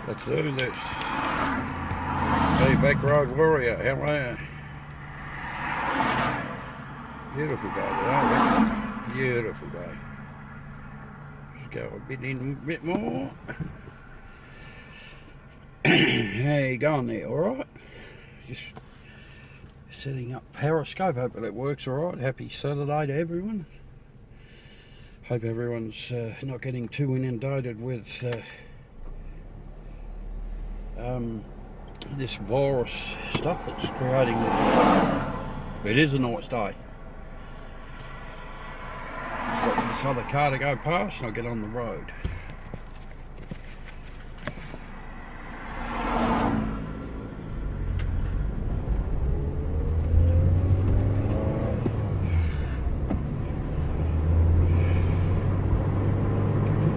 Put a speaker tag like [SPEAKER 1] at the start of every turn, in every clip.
[SPEAKER 1] Let's do this. Hey, Back Road Warrior, how are you? Beautiful day today. Beautiful day. Just go a bit in, a bit more. How you going there? All right. Just setting up Periscope. Hope that works all right. Happy Saturday to everyone. Hope everyone's not getting too inundated with this virus stuff that's creating. It is a nice day. Just waiting for this other car to go past and I'll get on the road.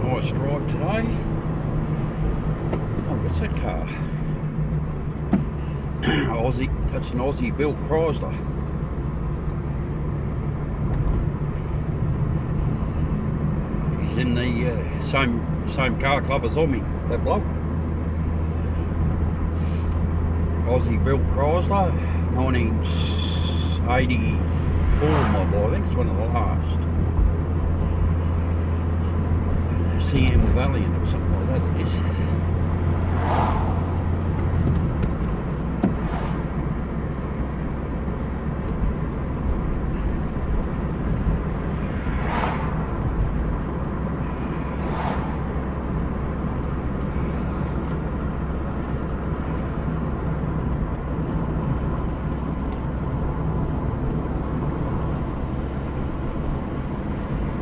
[SPEAKER 1] Nice drive today. Oh, what's that car? Aussie. That's an Aussie built Chrysler. He's in the same car club as me, that bloke. Aussie built Chrysler, 1984 model. I think it's one of the last. CM Valiant or something like that it is.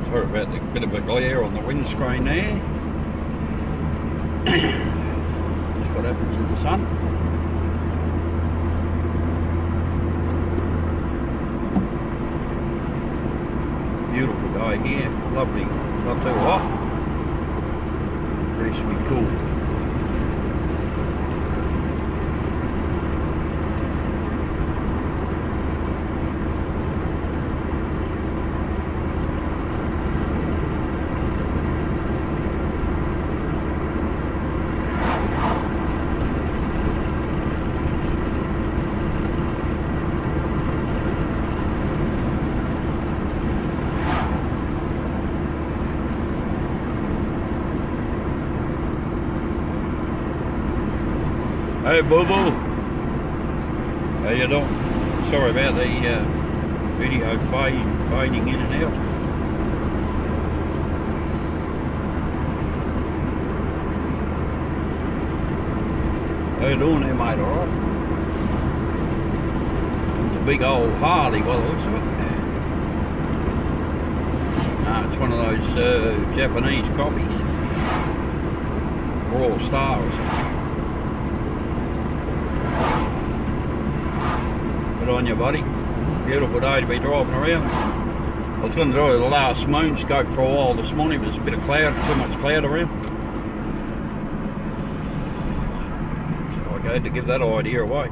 [SPEAKER 1] Sorry about the bit of a glare on the windscreen there. That's what happens in the sun. Beautiful day here, lovely, not too hot. Reasonably cool. Hey Boo Boo, how you doing? Sorry about the video fading in and out. How you doing there, mate? Alright? It's a big old Harley by the looks of it. No, it's one of those Japanese copies. Royal Star or something. On you, buddy. Beautiful day to be driving around. I was going to do the last moonscope for a while this morning, but there's a bit of cloud, too much cloud around. So I had to give that idea away.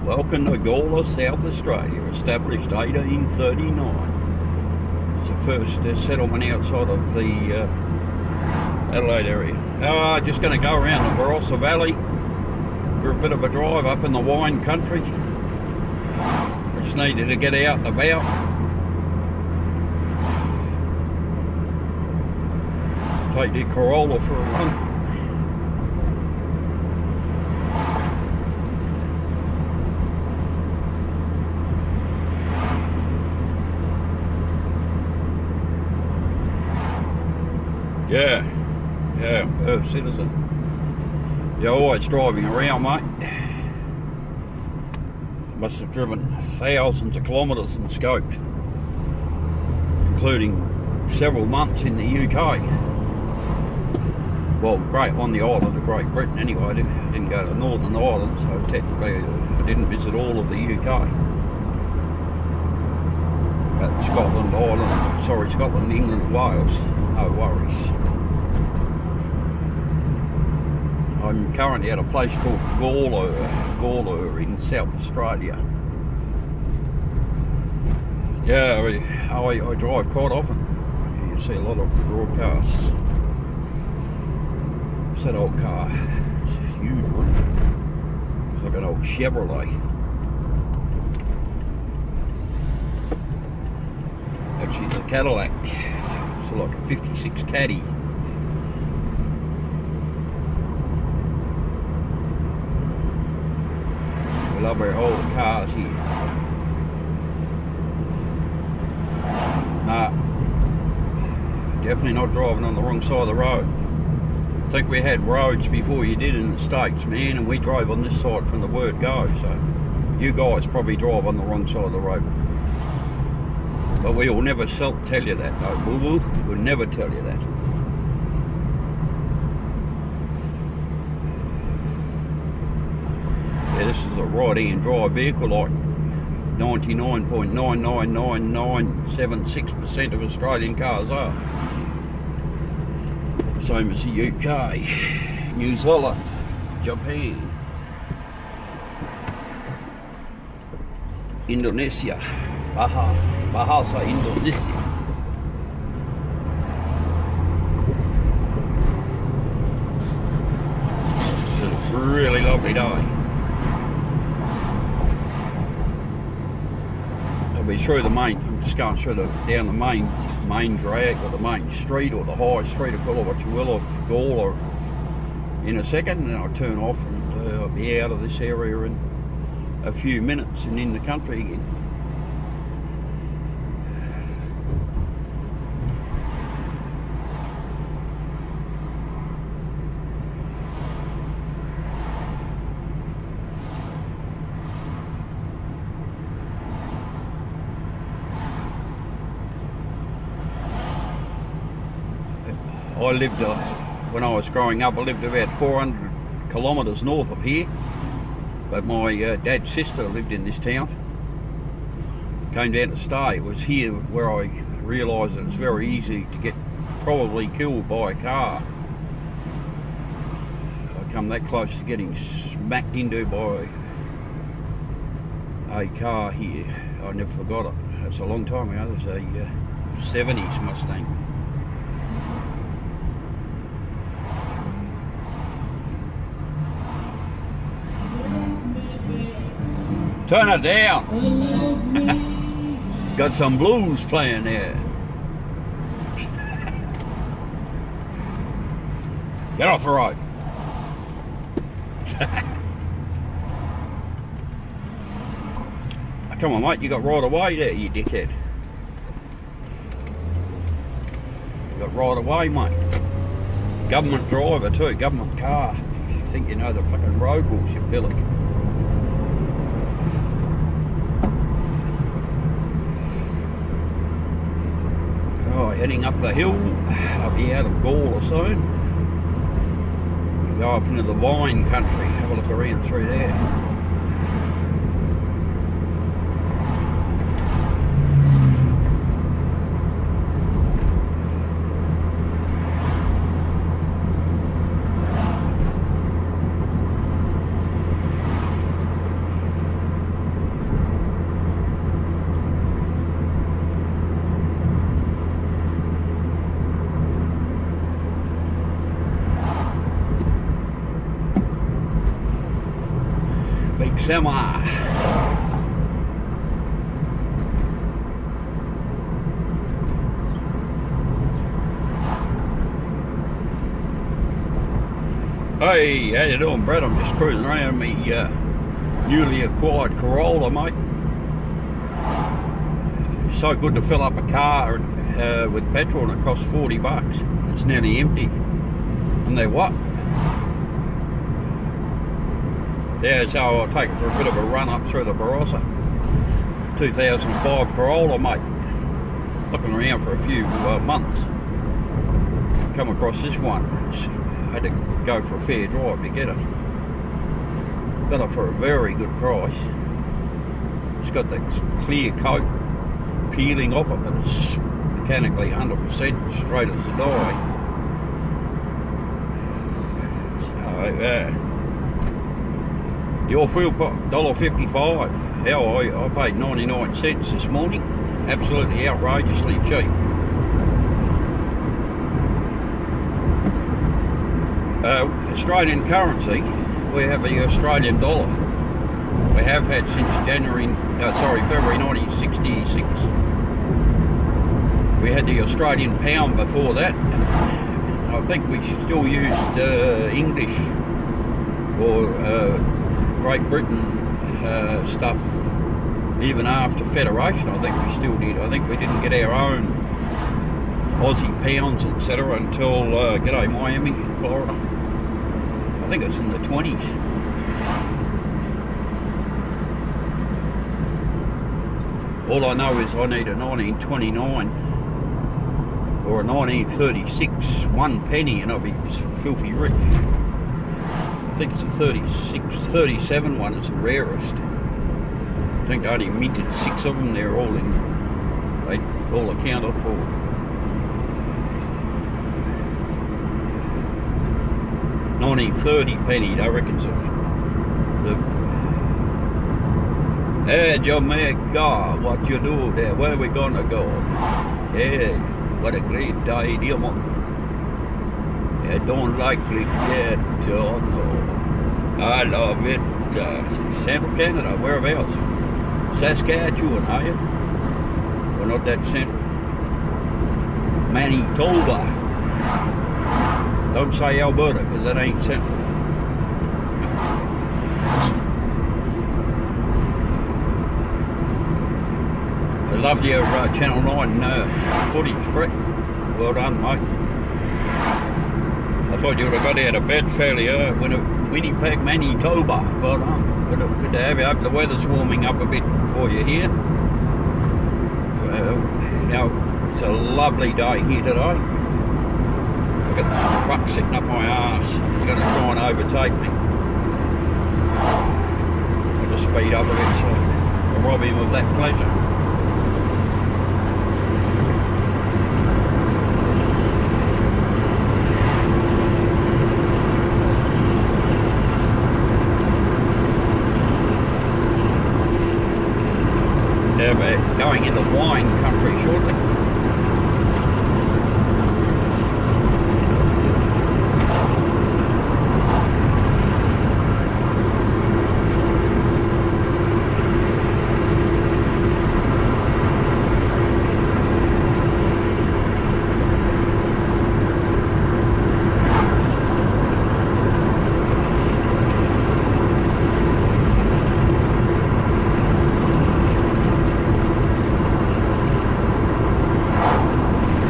[SPEAKER 1] Welcome to Gawler, South Australia, established 1839. It's the first settlement outside of the Adelaide area. Just going to go around the Barossa Valley for a bit of a drive up in the wine country. I just needed to get out and about. Take the Corolla for a run. Yeah, Perth citizen. You're always driving around, mate. Must have driven thousands of kilometres and scoped, including several months in the UK. Well, on the island of Great Britain anyway. I didn't go to Northern Ireland, so technically I didn't visit all of the UK. But Scotland, England and Wales, no worries. I'm currently at a place called Gawler in South Australia. Yeah, I drive quite often. You see a lot of broadcasts. It's that old car. It's a huge one. It's like an old Chevrolet. Actually, it's a Cadillac. It's like a 56 Caddy. We love our old cars here. Nah, definitely not driving on the wrong side of the road. I think we had roads before you did in the States, man, and we drove on this side from the word go, so you guys probably drive on the wrong side of the road. But we will never tell you that, no, boo-boo. We'll never tell you that. Yeah, this is a right-hand drive vehicle, like 99.99996% of Australian cars are. Same as the UK, New Zealand, Japan, Indonesia, Barossa, Indonesia. It's a really lovely day. Be through the main, I'm just going through down the main drag, or the main street, or the high street, or call it what you will, of Gawler in a second, and then I'll turn off and I'll be out of this area in a few minutes and in the country again. I lived, when I was growing up, I lived about 400 kilometres north of here. But my dad's sister lived in this town. Came down to stay. It was here where I realised that it's very easy to get probably killed by a car. I come that close to getting smacked into by a car here. I never forgot it. It's a long time ago. There's a 70s Mustang. Turn it down. Got some blues playing there. Get off the road. Come on, mate, you got right away there, you dickhead. You got right away, mate. Government driver too, government car. You think you know the fucking road rules, you billock. Oh, heading up the hill. I'll be out of Gawler soon. We'll go up into the vine country, have a look around through there. Big semi. Hey, how you doing, Brett? I'm just cruising around me newly acquired Corolla, mate. So good to fill up a car with petrol, and it costs $40. It's nearly empty. And they're what? Yeah, so I'll take it for a bit of a run up through the Barossa. 2005 Corolla, mate. Looking around for a few months. Come across this one. Had to go for a fair drive to get it. Got it for a very good price. It's got the clear coat peeling off it, but it's mechanically 100% straight as a die. So Your fuel $1.55. Hell, I paid 99 cents this morning. Absolutely outrageously cheap. Australian currency, we have the Australian dollar. We have had since February 1966. We had the Australian pound before that. I think we still used English or Great Britain stuff even after Federation. I think we still did. I think we didn't get our own Aussie pounds, etc. until g'day Miami in Florida. I think it's in the 20s. All I know is I need a 1929 or a 1936 1 penny and I'll be filthy rich. I think it's a 37 one is the rarest. I think they only minted 6 of them. They're all they all accounted for. $1930 penny, I reckon. Hey Jamaica, what you do there? Where we gonna go? Hey, what a great day, dear man. I don't like cricket, oh no. I love it. Central Canada, whereabouts? Saskatchewan, are you? Well, not that central. Manitoba. Don't say Alberta, because that ain't central. I love your Channel 9 footage, Brett. Well done, mate. I thought you would have got out of bed fairly early. Winnipeg, Manitoba. Well done. Good to have you. I hope the weather's warming up a bit for you here. Well, it's a lovely day here today. I've got the truck sitting up my arse. He's going to try and overtake me. I'll just speed up a bit so I'll rob him of that pleasure. We're going into wine country shortly.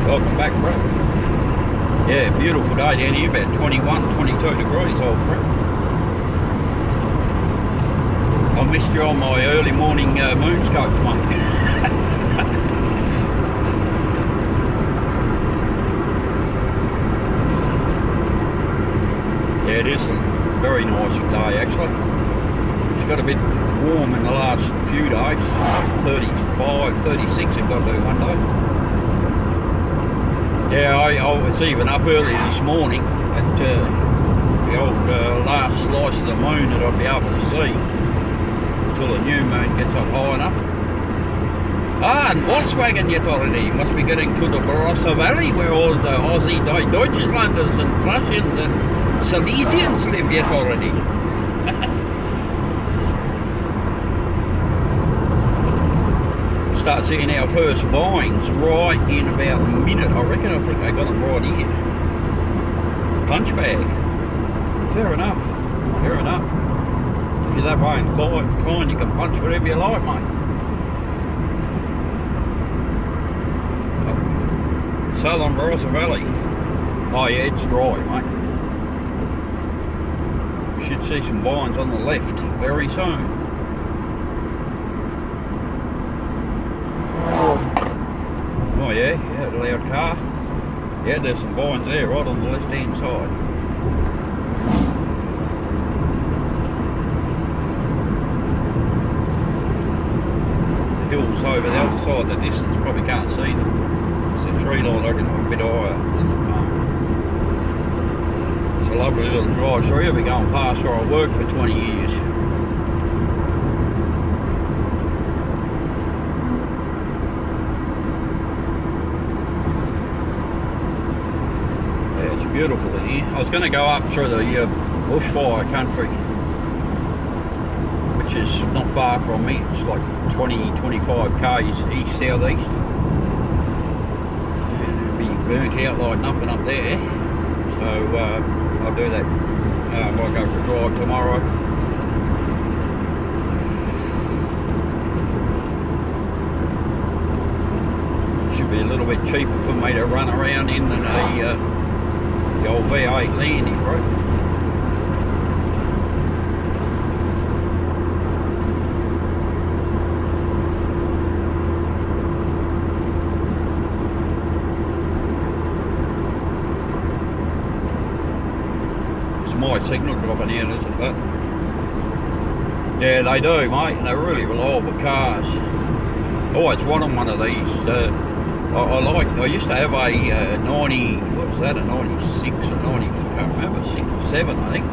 [SPEAKER 1] Welcome back, bro. Yeah, beautiful day down here, about 21, 22 degrees, old friend. I missed you on my early morning moonscopes, mate. Yeah, it is a very nice day, actually. It's got a bit warm in the last few days, 35, 36 it got to one day. Yeah, I was even up early this morning at the old last slice of the moon that I'd be able to see until the new moon gets up high enough. Ah, and Volkswagen yet already. Must be getting to the Barossa Valley where all the Aussie Deutschlanders and Prussians and Silesians live yet already. Start seeing our first vines right in about a minute. I reckon. I think they got them right here. Punch bag. Fair enough. Fair enough. If you're that way inclined, you can punch whatever you like, mate. Southern Barossa Valley. Oh yeah, it's dry, mate. Should see some vines on the left very soon. Oh yeah, the loud car. Yeah, there's some vines there right on the left hand side. The hills over the other side of the distance, probably can't see them. It's a tree line, I reckon, a bit higher than the farm. So a lovely little drive through. I'll be going past where I worked for 20 years. Yeah, it's beautiful in here. I was going to go up through the bushfire country, which is not far from me. It's like 20-25 k's east southeast. And it'll be burnt out like nothing up there. So I'll do that. I'll go for a drive tomorrow. Should be a little bit cheaper for me to run around in than the old V8 landing, right? My signal dropping out, is it? But yeah, they do, mate, and they're really reliable cars. Always wanted one of these. I used to have a 90, what was that, a 96 or 90, I can't remember, 7 I think,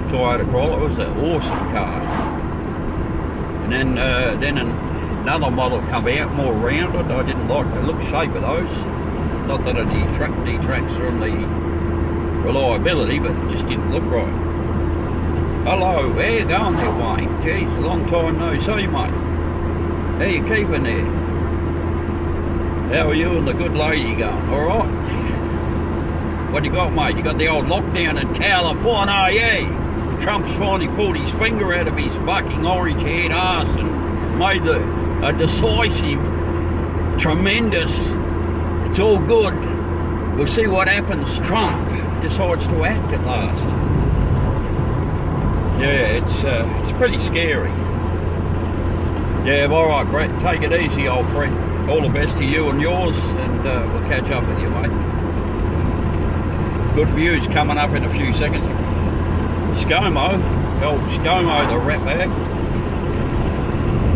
[SPEAKER 1] Toyota Corolla. It was an awesome car. And then another model come out, more rounded. I didn't like the look shape of those. Not that it detracts from the reliability, but it just didn't look right. Hello, how you going there, Wayne? Jeez, a long time no see, mate. How you keeping there? How are you and the good lady going? All right? What you got, mate? You got the old lockdown in California, yeah? Trump's finally pulled his finger out of his fucking orange-haired ass and made a decisive, tremendous, it's all good. We'll see what happens. Trump decides to act at last. Yeah, it's pretty scary. Yeah, all right, Brett, take it easy, old friend. All the best to you and yours, and we'll catch up with you, mate. Good views coming up in a few seconds. ScoMo, the old ScoMo, the ratbag.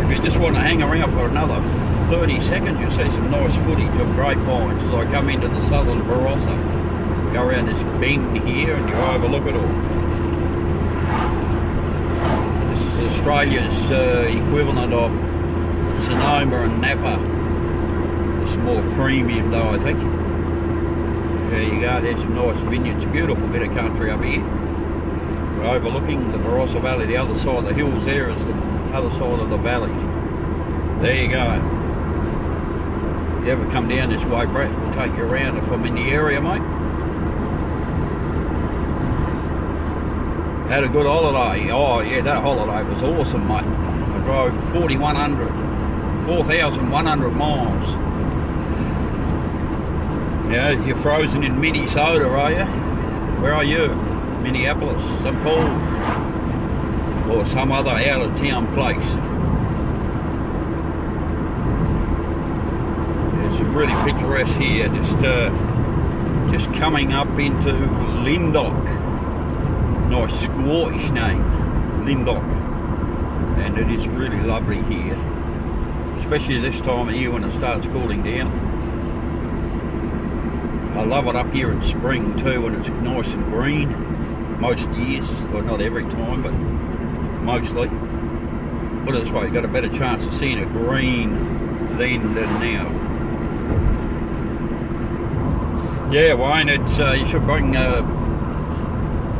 [SPEAKER 1] If you just want to hang around for another 30 seconds, you'll see some nice footage of grapevines as I come into the southern Barossa. Go around this bend here and you overlook it all. This is Australia's equivalent of Sonoma and Napa. It's more premium though, I think. There you go, there's some nice vineyards. Beautiful bit of country up here. We're overlooking the Barossa Valley. The other side of the hills there is the other side of the valleys. There you go. If you ever come down this way, Brett, we'll take you around if I'm in the area, mate. Had a good holiday. Oh yeah, that holiday was awesome, mate. I drove 4,100 miles. Yeah, you're frozen in Minnesota, are you? Where are you? Minneapolis, St. Paul, or some other out-of-town place. It's really picturesque here. Just coming up into Lindok. Nice Squatish name, Lindok, and it is really lovely here, especially this time of year when it starts cooling down. I love it up here in spring too, when it's nice and green most years, or not every time, but mostly. Put it this way, you've got a better chance of seeing it green then than now. Yeah, Wayne, it's you should bring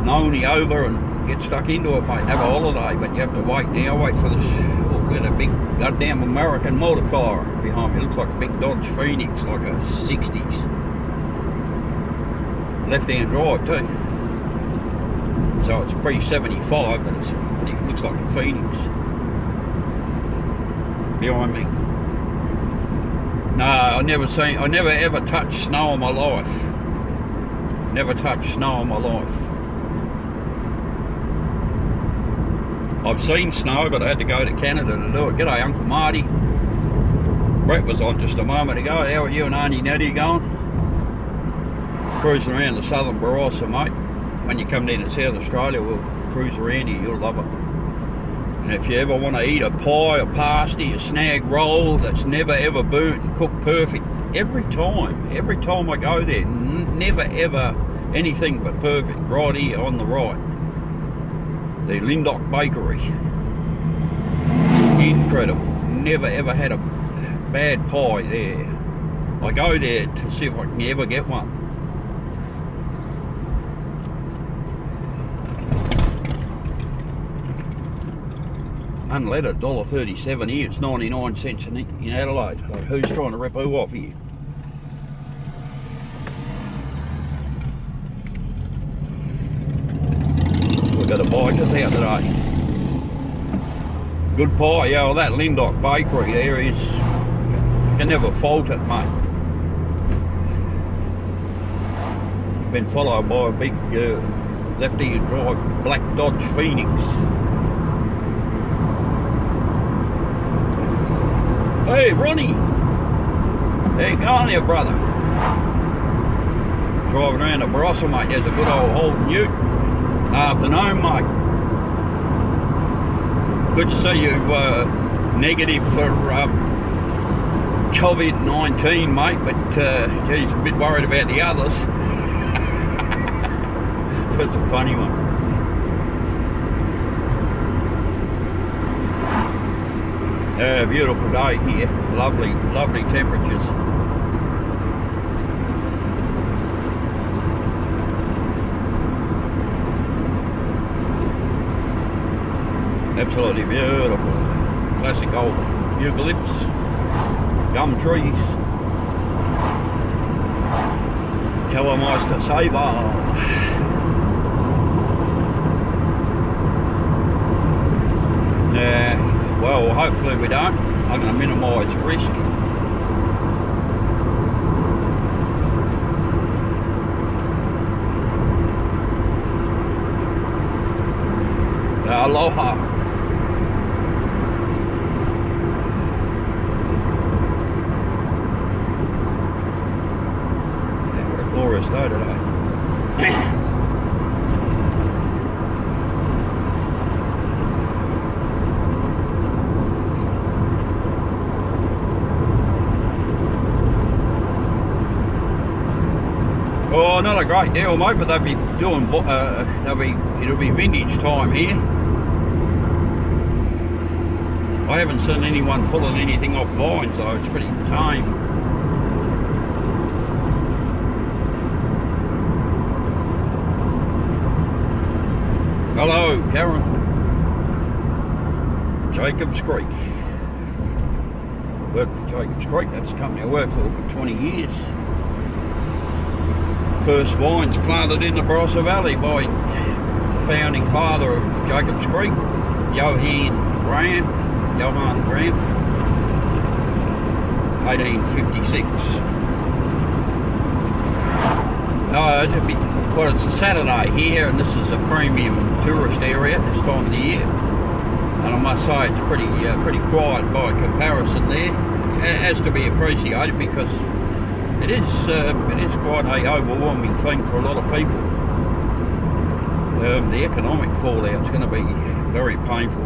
[SPEAKER 1] Noni over and get stuck into it, mate, and have a holiday, but you have to wait now. Wait for this. Oh, we've got a big goddamn American motor car behind me. It looks like a big Dodge Phoenix, like a 60s. Left-hand drive too. So it's pre-75, but it looks like a Phoenix behind me. No, I never ever touched snow in my life. Never touched snow in my life. I've seen snow, but I had to go to Canada to do it. G'day, Uncle Marty. Brett was on just a moment ago. How are you and Auntie Nettie going? Cruising around the southern Barossa, mate. When you come down to South Australia, we'll cruise around here. You'll love it. And if you ever want to eat a pie, a pasty, a snag roll that's never ever burnt and cooked perfect, every time I go there, never ever anything but perfect. Right here on the right, the Lindock Bakery. Incredible. Never ever had a bad pie there. I go there to see if I can ever get one. Unleaded $1.37 here. It's 99 cents in Adelaide. So who's trying to rip who off here? We've got a bikers out today. Good pie. Yeah, well, that Lindock Bakery there is, you can never fault it, mate. Been followed by a big left-hand drive black Dodge Phoenix. Hey, Ronnie. How you going there, brother? Driving around the Barossa, mate. There's a good old Holden Ute. Afternoon, mate. Good to see you negative for COVID-19, mate, but geez, a bit worried about the others. That's a funny one. Beautiful day here. Lovely, lovely temperatures. Absolutely beautiful. Classic old eucalypts, gum trees. Kellermeister Sable. Yeah, well, hopefully we don't. I'm going to minimise risk. Aloha. Yeah, what a glorious day today. Oh, not a great deal, mate, but they'll be doing, it'll be vintage time here. I haven't seen anyone pulling anything off vines, so it's pretty tame. Hello, Karen. Jacobs Creek. Worked for Jacobs Creek, that's the company I worked for 20 years. First vines planted in the Barossa Valley by the founding father of Jacobs Creek, Johann Grant, 1856. Well, it's a Saturday here, and this is a premium tourist area at this time of the year. And I must say it's pretty quiet by comparison there. It has to be appreciated because it is quite a overwhelming thing for a lot of people. The economic fallout is going to be very painful.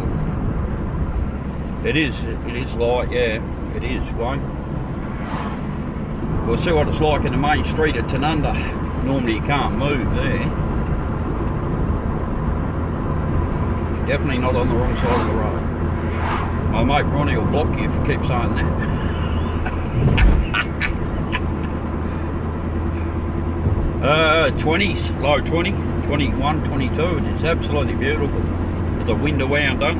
[SPEAKER 1] It is light, yeah, it is, Wayne. We'll see what it's like in the main street at Tanunda. Normally you can't move there. Definitely not on the wrong side of the road. My mate Ronnie will block you if you keep saying that. 20s, low 20, 21, 22, it's absolutely beautiful. With the window wound up.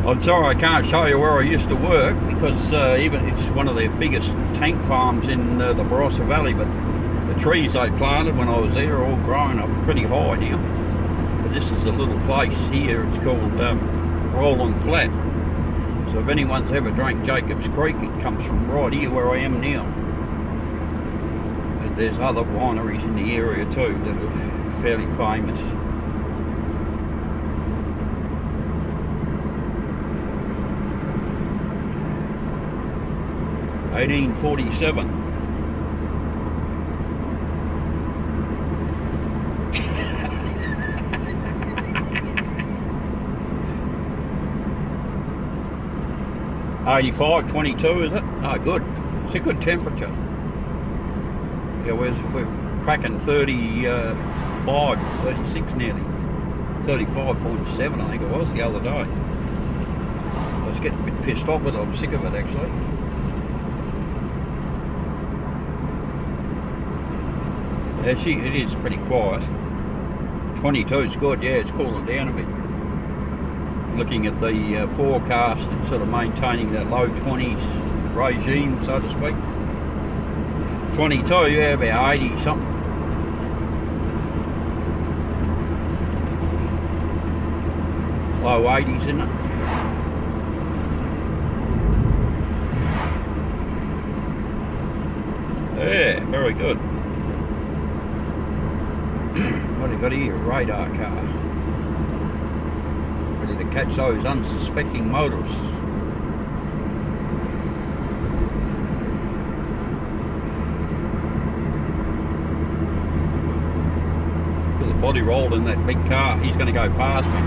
[SPEAKER 1] I'm sorry I can't show you where I used to work because even it's one of the biggest tank farms in the Barossa Valley, but the trees they planted when I was there are all grown up pretty high now. But this is a little place here, it's called Roland Flat. So if anyone's ever drank Jacobs Creek, it comes from right here where I am now. But there's other wineries in the area too that are fairly famous. (1847). 85, 22, is it? Oh, good. It's a good temperature. Yeah, we're cracking 35, 36 nearly. 35.7 I think it was the other day. I was getting a bit pissed off with it. I'm sick of it actually. Yeah, it is pretty quiet. 22 is good, yeah, it's cooling down a bit. Looking at the forecast, it's sort of maintaining that low 20s regime, so to speak. 22, yeah, about 80 something. Low 80s, isn't it? Yeah, very good. What have you got here? A radar car. Ready to catch those unsuspecting motorists. Got the body rolled in that big car. He's going to go past me.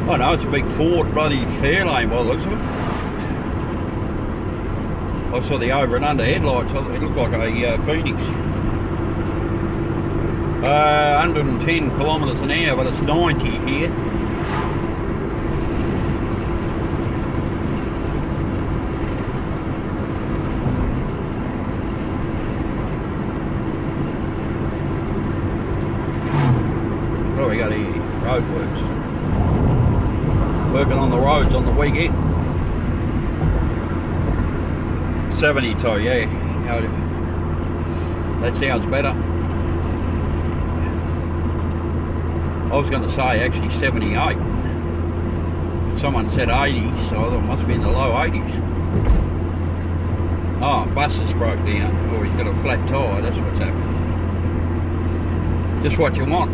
[SPEAKER 1] Oh no, it's a big Ford bloody Fairlane by the looks of it. I saw the over and under headlights, it looked like a Phoenix. 110 kilometres an hour, but it's 90 here. What do we got here? Roadworks. Working on the roads on the weekend. 72, yeah. That sounds better. I was going to say actually 78. Someone said 80, so it must be in the low 80s. Oh, bus has broke down. Or he's got a flat tyre, that's what's happening. Just what you want.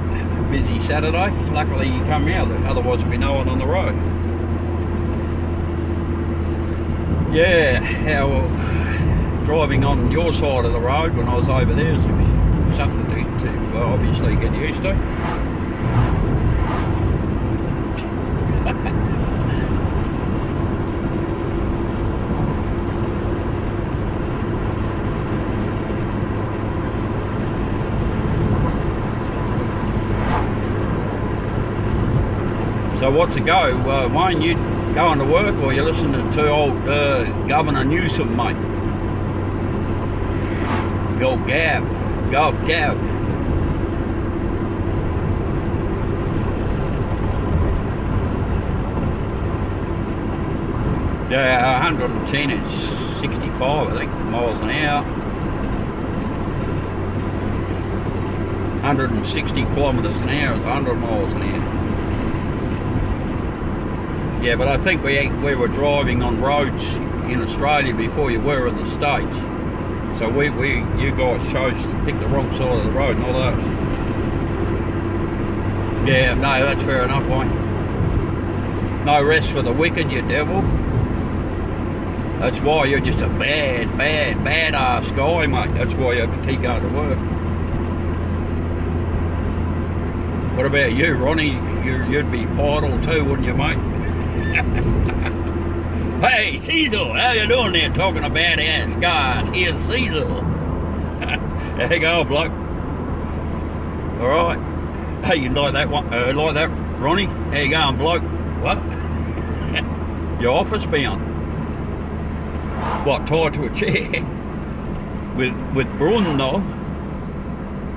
[SPEAKER 1] Busy Saturday. Luckily you come out, otherwise there'd be no one on the road. Yeah, how driving on your side of the road when I was over there is something to obviously get used to. So what's the go? Wayne, you going to work or you listening to old Governor Newsom, mate? Go Gav. Yeah, 110 is 65, I think, miles an hour. 160 kilometres an hour is 100 miles an hour. Yeah, but I think we were driving on roads in Australia before you were in the States. So you guys chose to pick the wrong side of the road, not us. Yeah, no, that's fair enough, Wayne. No rest for the wicked, you devil. That's why you're just a bad ass guy, mate. That's why you have to keep going to work. What about you, Ronnie? You'd be idle too, wouldn't you, mate? Hey, Cecil, how you doing there talking about ass guys? Here's Cecil. There you go, bloke. Alright. Hey, you like that one? Like that, Ronnie? How you going, bloke? What? Your office bound? What, tied to a chair? With Bruno?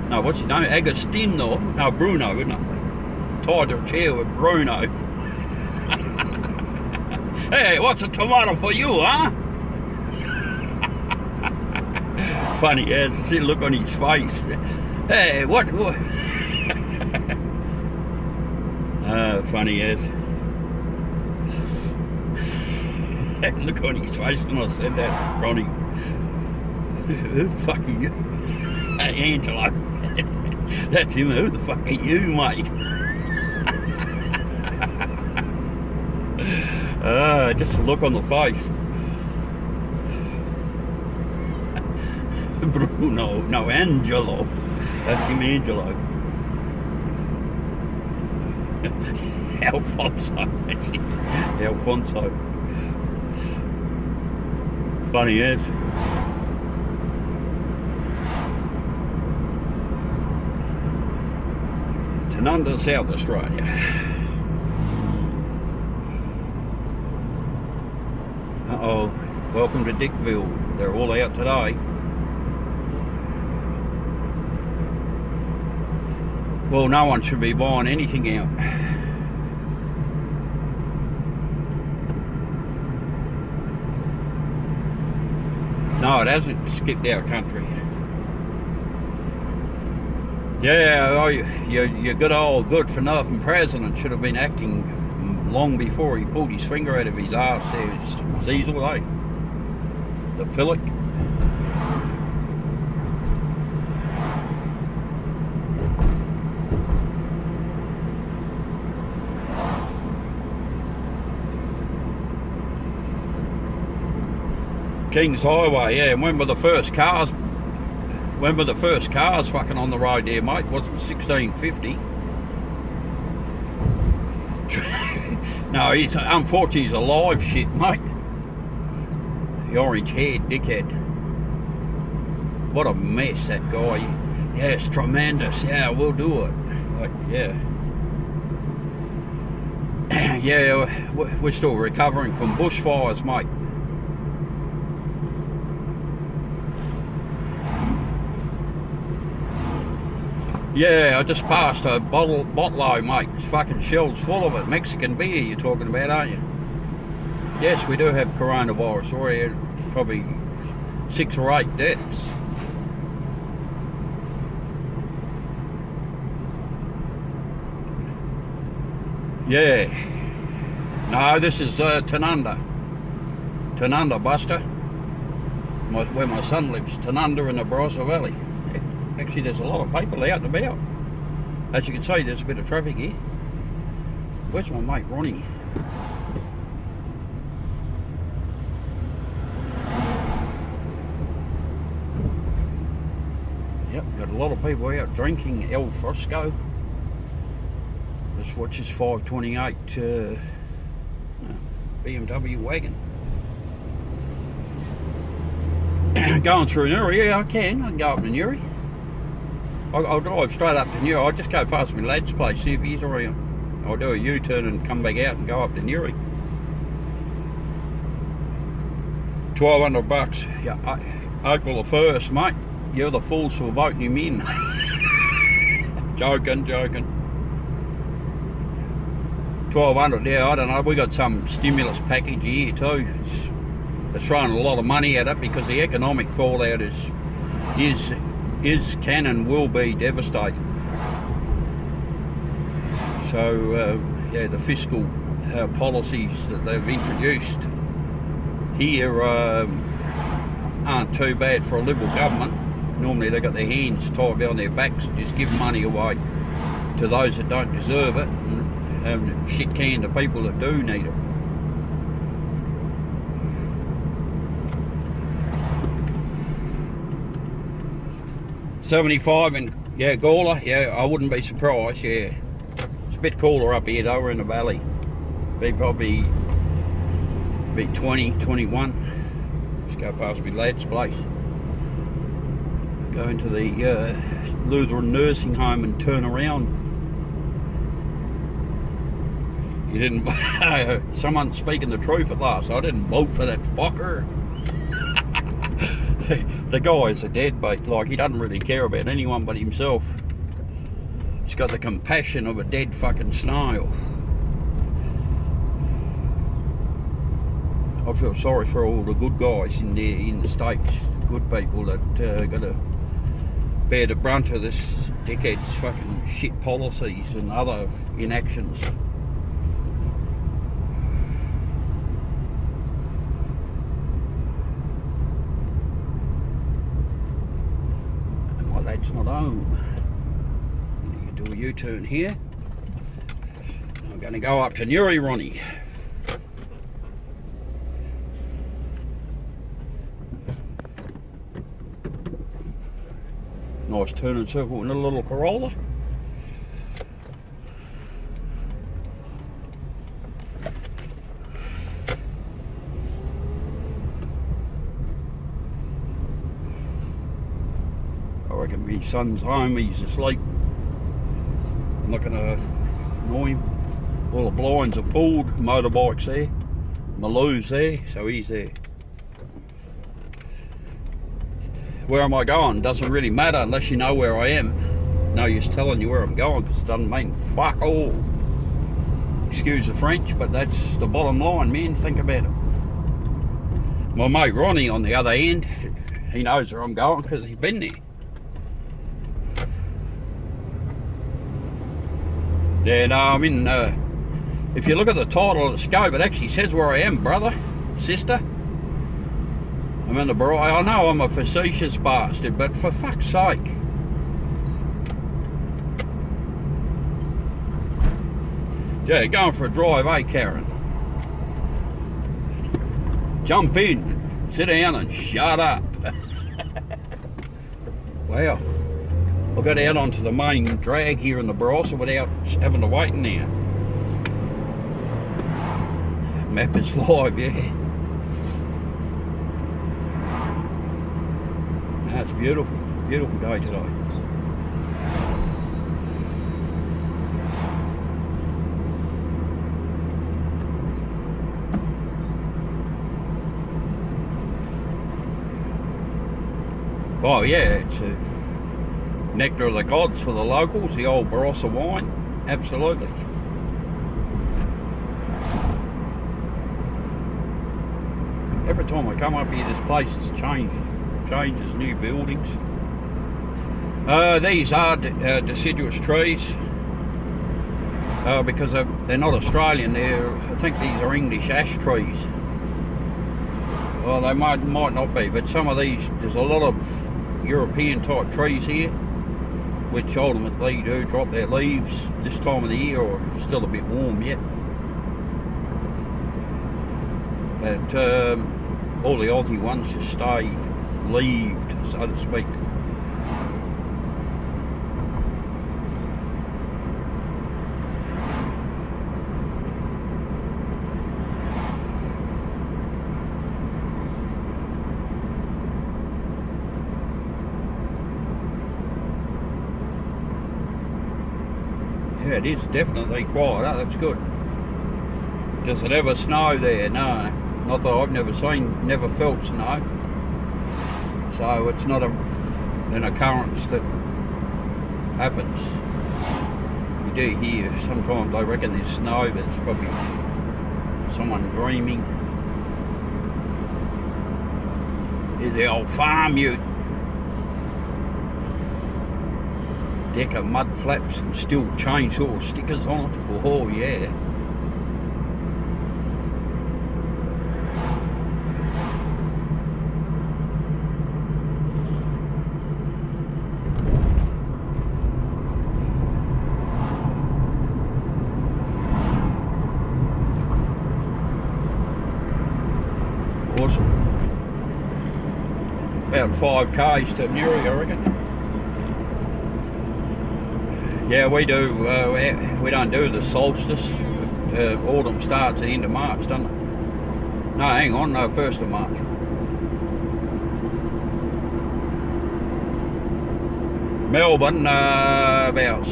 [SPEAKER 1] No, what's his name? Agostino? No, Bruno, isn't it? Tied to a chair with Bruno. Hey, what's a tomato for you, huh? Funny as, see the look on his face. Hey, what? Funny as. Look on his face when I said that, Ronnie. Who the fuck are you? Hey, Angelo. That's him. Who the fuck are you, mate? Just a look on the face. Bruno, no, Angelo. That's him, Angelo. Alfonso, that's it. Alfonso. Funny as. Tanunda, South Australia. Uh-oh. Welcome to Dickville. They're all out today. Well, no one should be buying anything out. No, it hasn't skipped our country. Yeah, oh, your good old good-for-nothing president should have been acting long before he pulled his finger out of his arse. Cecil, eh? The pillock. Kings Highway, yeah. And when were the first cars? When were the first cars fucking on the road there, mate? Was it 1650? No, unfortunately he's alive shit, mate. The orange-haired dickhead. What a mess, that guy. Yes, tremendous. Yeah, we'll do it. Like, yeah. Yeah, we're still recovering from bushfires, mate. Yeah, I just passed a bottle, mate. It's fucking shells full of it. Mexican beer you're talking about, aren't you? Yes, we do have coronavirus. Already probably 6 or 8 deaths. Yeah. No, this is Tanunda. Tanunda, Buster. Where my son lives. Tanunda in the Barossa Valley. Actually, there's a lot of people out and about. As you can see, there's a bit of traffic here. Where's my mate Ronnie? Yep, got a lot of people out drinking El Fresco. This watch is 528 BMW wagon. Going through Newry, yeah, I can go up to Newry. I'll drive straight up to Newry. I'll just go past my lad's place, see if he's around. I'll do a U-turn and come back out and go up to Newry. 1,200 bucks. Yeah, April the 1st, mate. You're the fools for voting him in. Joking. 1,200, yeah, I don't know. We got some stimulus package here too. It's throwing a lot of money at it because the economic fallout is, can and will be devastating. So, yeah, the fiscal policies that they've introduced here aren't too bad for a Liberal government. Normally they've got their hands tied behind their backs and just give money away to those that don't deserve it, and shit can to people that do need it. $75 in, yeah, Gawler, yeah, I wouldn't be surprised, yeah. It's a bit cooler up here though, we're in the valley. Be probably 20, 21. Just go past my lad's place. Go into the Lutheran nursing home and turn around. You didn't, someone speaking the truth at last. I didn't vote for that fucker. The guy's a deadbeat, like he doesn't really care about anyone but himself. He's got the compassion of a dead fucking snail. I feel sorry for all the good guys in the States, good people that got to bear the brunt of this dickhead's fucking shit policies and other inactions. Lad's not home. You do a U-turn here. I'm going to go up to Newry, Ronnie. Nice turn and circle in a little Corolla. My son's home, he's asleep. I'm not going to annoy him. All the blinds are pulled, motorbike's there. Maloo's there, so he's there. Where am I going? Doesn't really matter unless you know where I am. No use telling you where I'm going because it doesn't mean fuck all. Excuse the French, but that's the bottom line, man. Think about it. My mate Ronnie on the other end, he knows where I'm going because he's been there. Yeah, no, I'm in, if you look at the title of the scope, it actually says where I am, brother, sister. I'm in the Barossa. I know I'm a facetious bastard, but for fuck's sake. Yeah, going for a drive, eh, Karen? Jump in, sit down and shut up. Wow. I got out onto the main drag here in the Barossa without having to wait in there. Map is live, yeah. That's beautiful, beautiful day today. Oh yeah, it's a nectar of the gods for the locals, the old Barossa wine, absolutely. Every time I come up here, this place is changes, new buildings. These are deciduous trees because they're not Australian. I think these are English ash trees. Well, they might not be, but some of these, there's a lot of European type trees here, which ultimately do drop their leaves this time of the year, or still a bit warm yet. But all the Aussie ones just stay leaved, so to speak. Yeah, it is definitely quieter, that's good. Does it ever snow there? No. Not that I've never felt snow. So it's not an occurrence that happens. You do hear sometimes, I reckon there's snow, but it's probably someone dreaming. Here's the old farm ute. Deck of mud flaps and still chainsaw stickers on it. Oh yeah. Awesome. About 5 k's to Newry, I reckon. Yeah, we do. We don't do the solstice. Autumn starts at the end of March, doesn't it? No, hang on. No, 1st of March. Melbourne, about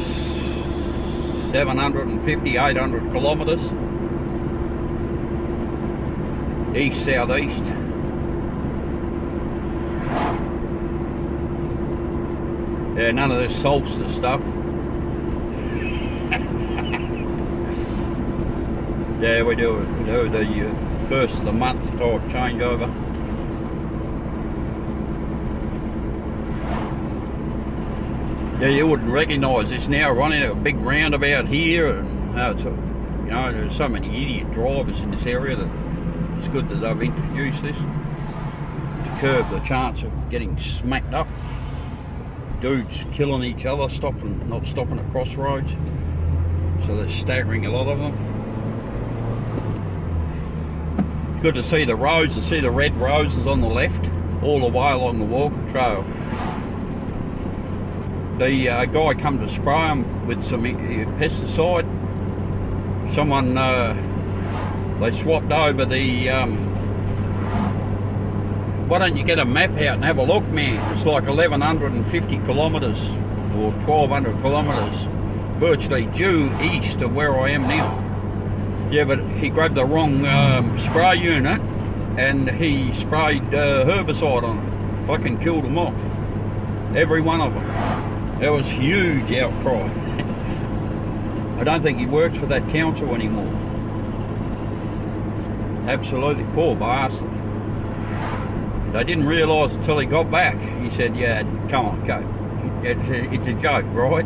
[SPEAKER 1] 750, 800 kilometres. East-southeast. Yeah, none of this solstice stuff. Yeah, we do the 1st of the month type changeover. Yeah, you wouldn't recognise this now, running a big roundabout here, and there's so many idiot drivers in this area that it's good that they've introduced this to curb the chance of getting smacked up. Dudes killing each other, not stopping at crossroads. So they're staggering, a lot of them. It's good to see the roads, to see the red roses on the left, all the way along the walking trail. The guy come to spray them with some pesticide. Someone, they swapped over the, why don't you get a map out and have a look, man? It's like 1,150 kilometres or 1,200 kilometres virtually due east of where I am now. Yeah, but he grabbed the wrong spray unit and he sprayed herbicide on them. Fucking killed them off. Every one of them. There was huge outcry. I don't think he works for that council anymore. Absolutely, poor bastard. They didn't realise until he got back. He said, yeah, come on, go. It's a joke, right?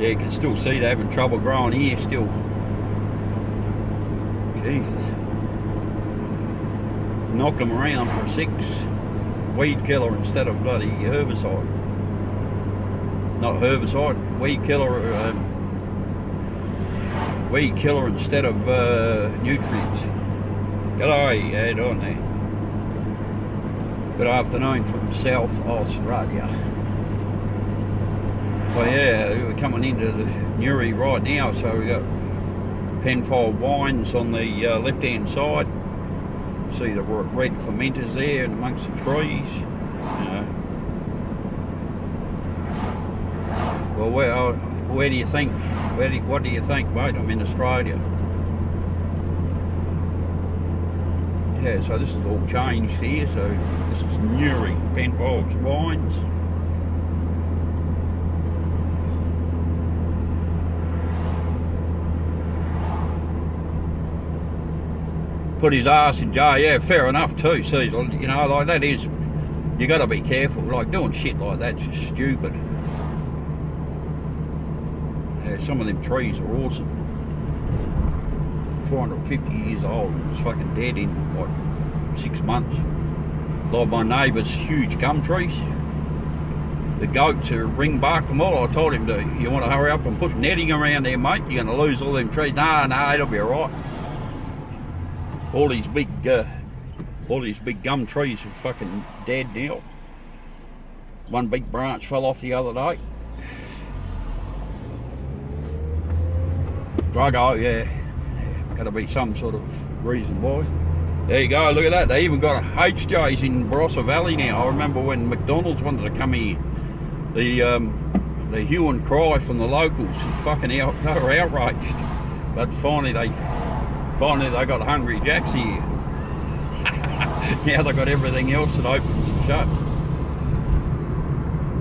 [SPEAKER 1] Yeah, you can still see they're having trouble growing here still. Jesus. Knocked them around for 6. Weed killer instead of bloody herbicide. Not herbicide, weed killer. Weed killer instead of nutrients. G'day, how you doing there? Good afternoon from South Australia. So yeah, we're coming into the Newry right now. So we got Penfold Wines on the left-hand side. See the red fermenters there amongst the trees. Well, where do you think? What do you think, mate? I'm in Australia. Yeah, so this is all changed here. So this is Newry, Penfold's Wines. Put his ass in jail, yeah, fair enough too, Cecil. You know, like that is, you got to be careful. Like doing shit like that's just stupid. Yeah, some of them trees are awesome. 450 years old, and it's fucking dead in like 6 months. Like my neighbour's huge gum trees. The goats are ring barked them all. I told him you want to hurry up and put netting around there, mate. You're going to lose all them trees. Nah, it'll be all right. All these big gum trees are fucking dead now. One big branch fell off the other day. Druggo, yeah. Got to be some sort of reason why. There you go, look at that. They even got HJs in Barossa Valley now. I remember when McDonald's wanted to come here, the hue and cry from the locals is fucking they were outraged. But finally they got Hungry Jacks here. Now they got everything else that opens and shuts.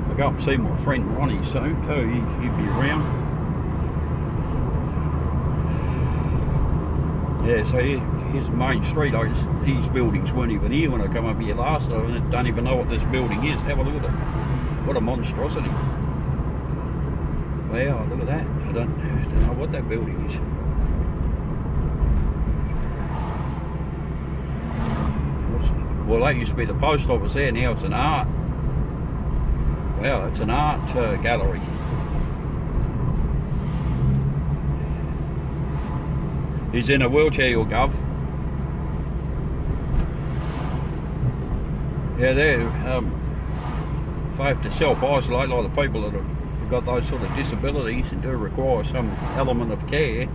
[SPEAKER 1] I'll go up and see my friend Ronnie soon too. He'll be around. Yeah, so here's the main street. These buildings weren't even here when I come up here last. I don't even know what this building is. Have a look at it. What a monstrosity. Wow, look at that. I don't know what that building is. Well, that used to be the post office there, now it's an art. Wow, it's an art gallery. He's in a wheelchair, your gov. Yeah, if they have to self-isolate, like the people that have got those sort of disabilities and do require some element of care,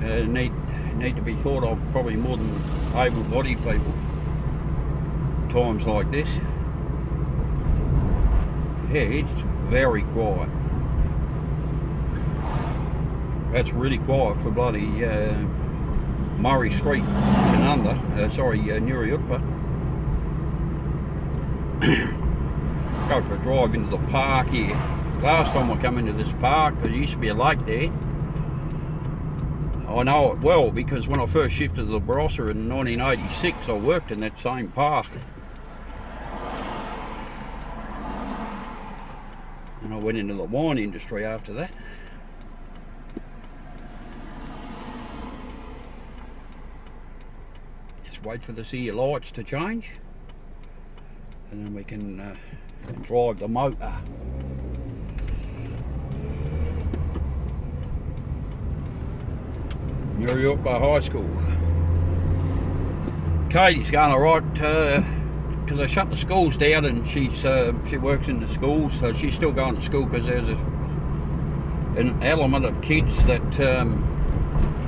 [SPEAKER 1] need to be thought of probably more than able-bodied people. Times like this. Yeah, it's very quiet. That's really quiet for bloody Murray Street and under. Newry Utpa. Go for a drive into the park here. Last time I come into this park, because there used to be a lake there. I know it well because when I first shifted to the Barossa in 1986, I worked in that same park. And I went into the wine industry after that. Just wait for the city lights to change, and then we can drive the motor. Newry Utpa High School. Katie's going alright, because I shut the schools down, and she works in the schools, so she's still going to school because there's an element of kids that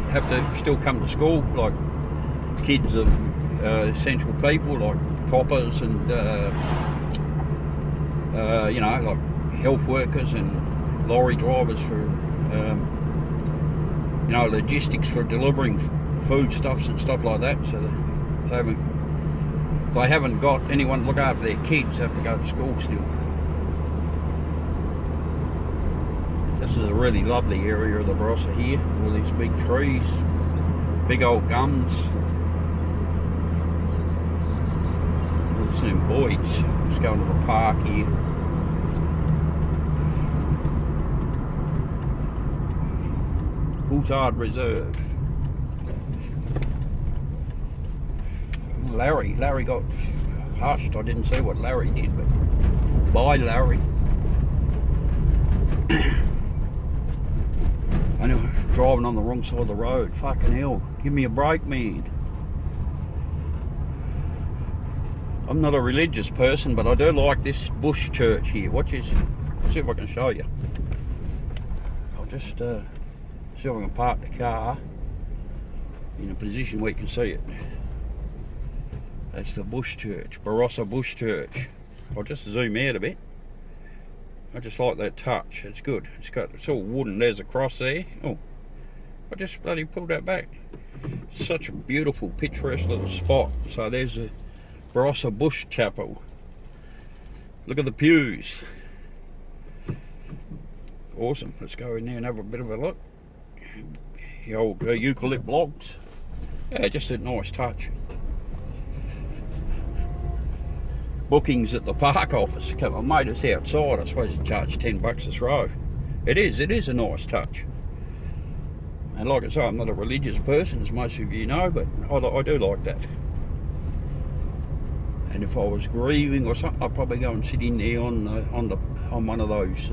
[SPEAKER 1] have to still come to school, like kids of essential people like coppers and you know, like health workers and lorry drivers for you know, logistics for delivering foodstuffs and stuff like that. So if they haven't got anyone to look after their kids, they have to go to school still. This is a really lovely area of the Barossa here. All these big trees, big old gums. It's in Boyd's. Just going to the park here. Coulthard Reserve. Larry got hushed. I didn't see what Larry did, but bye, Larry. I know, driving on the wrong side of the road. Fucking hell. Give me a break, man. I'm not a religious person, but I do like this bush church here. Watch this. I'll see if I can show you. I'll just see if I can park the car in a position where you can see it. That's the bush church, Barossa Bush Church. I'll just zoom out a bit. I just like that touch. It's good. It's all wooden. There's a cross there. Oh, I just bloody pulled that back. Such a beautiful, picturesque little spot. So there's a Barossa Bush Chapel. Look at the pews. Awesome. Let's go in there and have a bit of a look. The old eucalypt logs. Yeah, just a nice touch. Bookings at the park office. I made us outside. I suppose you charge $10 a throw. It is a nice touch. And like I say, I'm not a religious person, as most of you know, but I do like that. And if I was grieving or something, I'd probably go and sit in there on one of those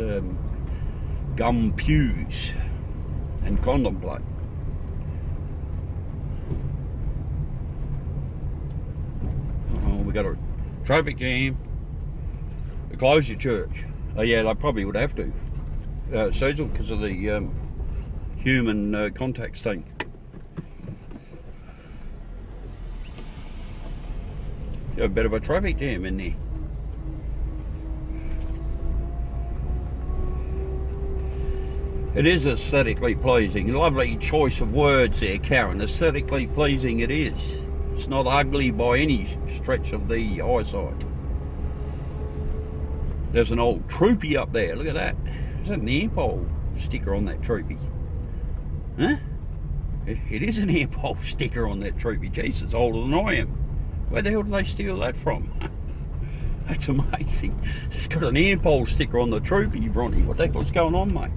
[SPEAKER 1] gum pews and contemplate. Oh, we got a traffic jam. They closed your church. Oh yeah, they probably would have to. Cecil, because of the human contacts thing. You have a bit of a traffic jam in there. It is aesthetically pleasing. Lovely choice of words there, Karen. Aesthetically pleasing it is. It's not ugly by any stretch of the eyesight. There's an old troopy up there. Look at that. There's an airpole sticker on that troopy. Huh? It is an airpole sticker on that troopy. Jeez, it's older than I am. Where the hell did they steal that from? That's amazing. It's got an airpole sticker on the troopy, Ronnie. What the hell's going on, mate?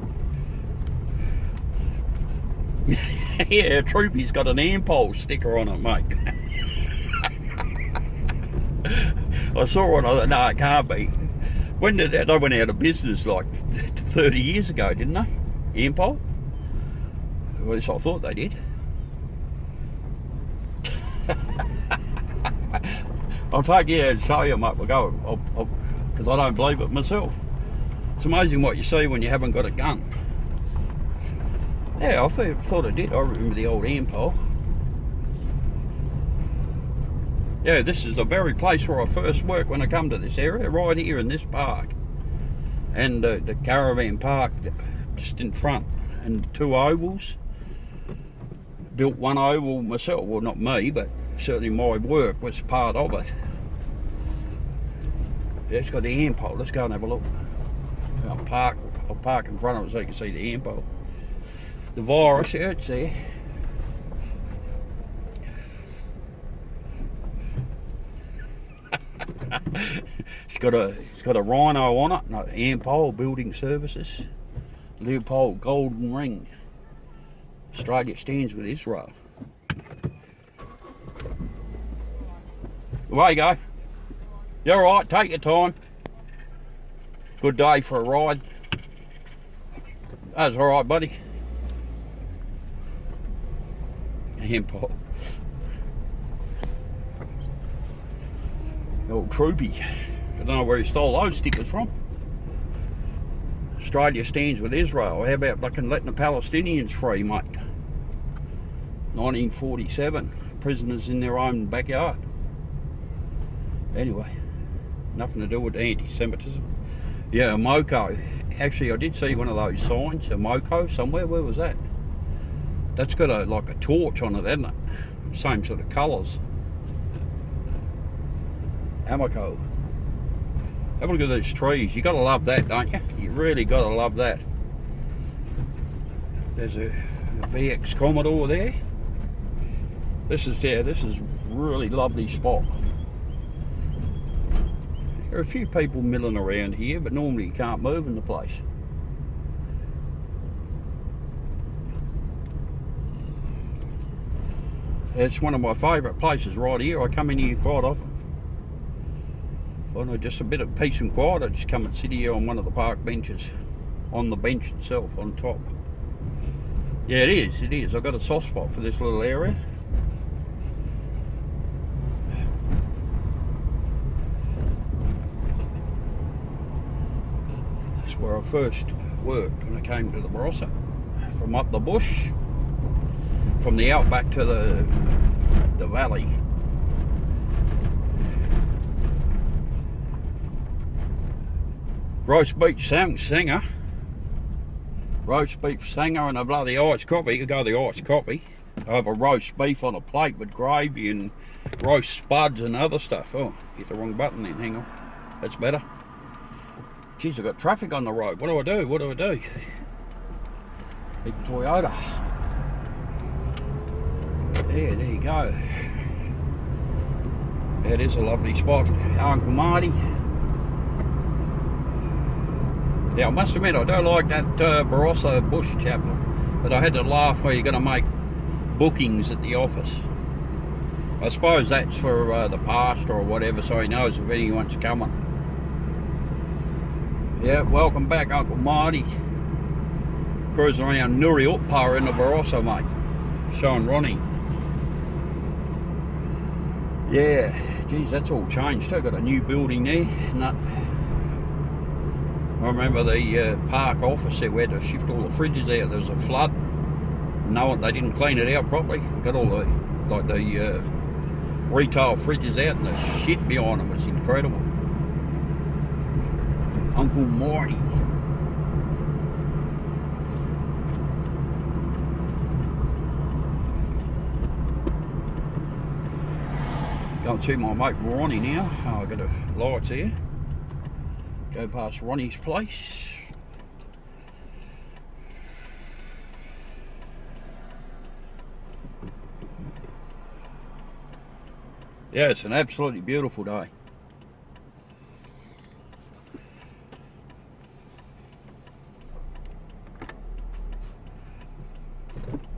[SPEAKER 1] Yeah, troopy's got an airpole sticker on it, mate. I saw one. I thought, no, it can't be. When did that? They went out of business like 30 years ago, didn't they? Airpole? At least I thought they did. I'll take you and show you, mate. We'll go, because I don't believe it myself. It's amazing what you see when you haven't got a gun. Yeah, I thought I did. I remember the old airpole. Yeah, this is the very place where I first worked when I come to this area, right here in this park. And the caravan park just in front. And 2 ovals. Built one oval myself. Well, not me, but certainly my work was part of it. Yeah, it's got the airpole. Let's go and have a look. I'll park in front of it so you can see the airpole. The virus, yeah, it's there. It's got a rhino on it, no, Ampole Building Services, Leopold Golden Ring. Australia stands with Israel. Away you go. You're all right, take your time. Good day for a ride. That's all right, buddy. Ampole. Old Troopy. I don't know where he stole those stickers from. Australia stands with Israel. How about fucking letting the Palestinians free, mate? 1947. prisoners in their own backyard. Anyway, nothing to do with anti-Semitism. Yeah, a Moco. Actually, I did see one of those signs, a Moco, somewhere. Where was that? That's got like a torch on it, hasn't it? Same sort of colours. Amoco. Have a look at these trees. You got to love that, don't you? You really got to love that. There's a VX Commodore there. This is really lovely spot. There are a few people milling around here, but normally you can't move in the place. It's one of my favourite places right here. I come in here quite often. If I know just a bit of peace and quiet, I just come and sit here on one of the park benches. On the bench itself, on top. Yeah, it is. I've got a soft spot for this little area. That's where I first worked when I came to the Barossa. From up the bush, from the outback to the valley. Roast beef singer. Roast beef singer and a bloody iced coffee. You could go the iced coffee. I have a roast beef on a plate with gravy and roast spuds and other stuff. Oh, hit the wrong button then, hang on. That's better. Geez, I've got traffic on the road. What do I do? Big Toyota. Yeah, there you go. Yeah, it is a lovely spot. Uncle Marty. Yeah, I must admit, I don't like that Barossa Bush Chapel, but I had to laugh where you're going to make bookings at the office. I suppose that's for the pastor or whatever, so he knows if anyone's coming. Yeah, welcome back, Uncle Marty. Cruising around Nuri Utpa in the Barossa, mate. Showing Ronnie. Yeah, geez, that's all changed too. Got a new building there. I remember the park office there, we had to shift all the fridges out. There was a flood. No, they didn't clean it out properly. Got all the retail fridges out, and the shit behind them was incredible. Uncle Marty. Go and see my mate Ronnie now. Oh, I've got a lights here. Go past Ronnie's place. Yeah, it's an absolutely beautiful day.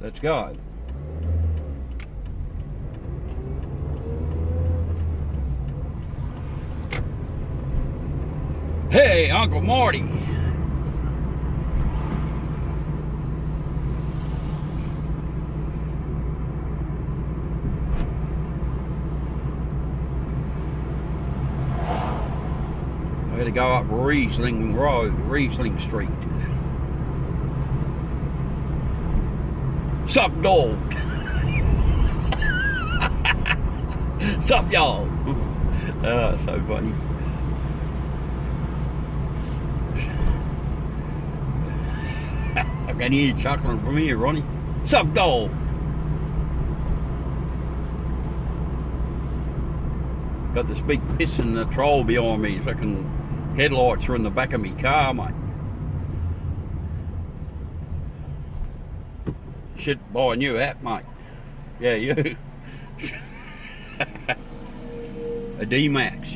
[SPEAKER 1] Let's go. Hey, Uncle Marty. I got to go up Riesling Road, Riesling Street. Sup, dog? Sup, y'all? So funny. I can hear you chuckling from here, Ronnie. Sup, dog? Got this big piss in the troll behind me. Fucking headlights are in the back of me car, mate. Should buy a new app, mate. Yeah, you. A D-Max.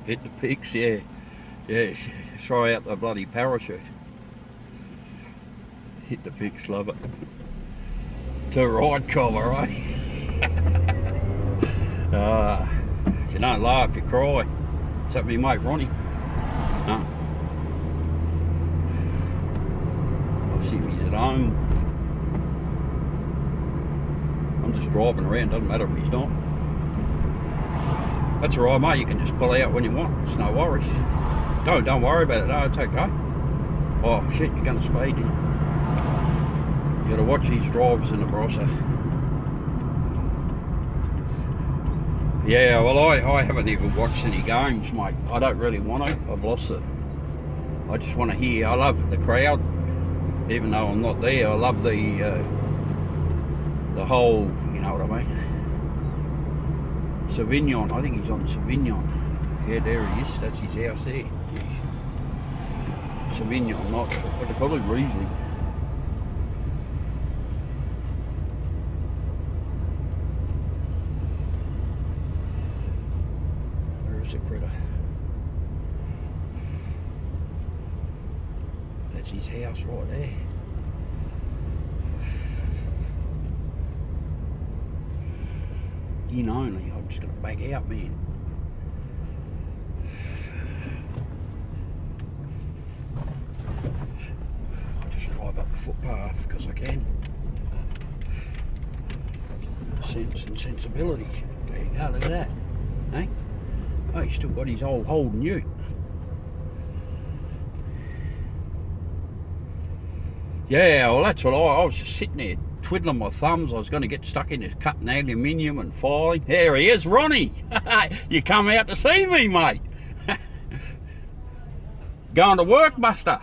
[SPEAKER 1] Hit the peaks, yeah. Yeah, try out the bloody parachute. Hit the peaks, love it. To ride cover, eh? If you don't laugh, you cry. What's up with your mate Ronnie? No. I'll see if he's at home. I'm just driving around, doesn't matter if he's not. That's alright, mate, you can just pull out when you want. It's no worries. Don't worry about it, no, it's okay. Oh shit, you're gonna speed here. Got to watch these drives in the Barossa. Yeah, well, I haven't even watched any games, mate. I don't really want to. I've lost it. I just want to hear. I love the crowd, even though I'm not there. I love the whole, you know what I mean. Sauvignon. I think he's on Sauvignon. Yeah, there he is. That's his house there. Sauvignon, not what they call it, Riesling. Where's the critter? That's his house right there. In only. I'm just going to back out, man. I'll just drive up the footpath because I can. Sense and sensibility. There you go, look at that. Hey? Oh, he's still got his old Holden ute. Yeah, well, that's what I was just sitting there twiddling my thumbs. I was going to get stuck in this cutting aluminium and filing. There he is, Ronnie. You come out to see me, mate. Going to work, Buster?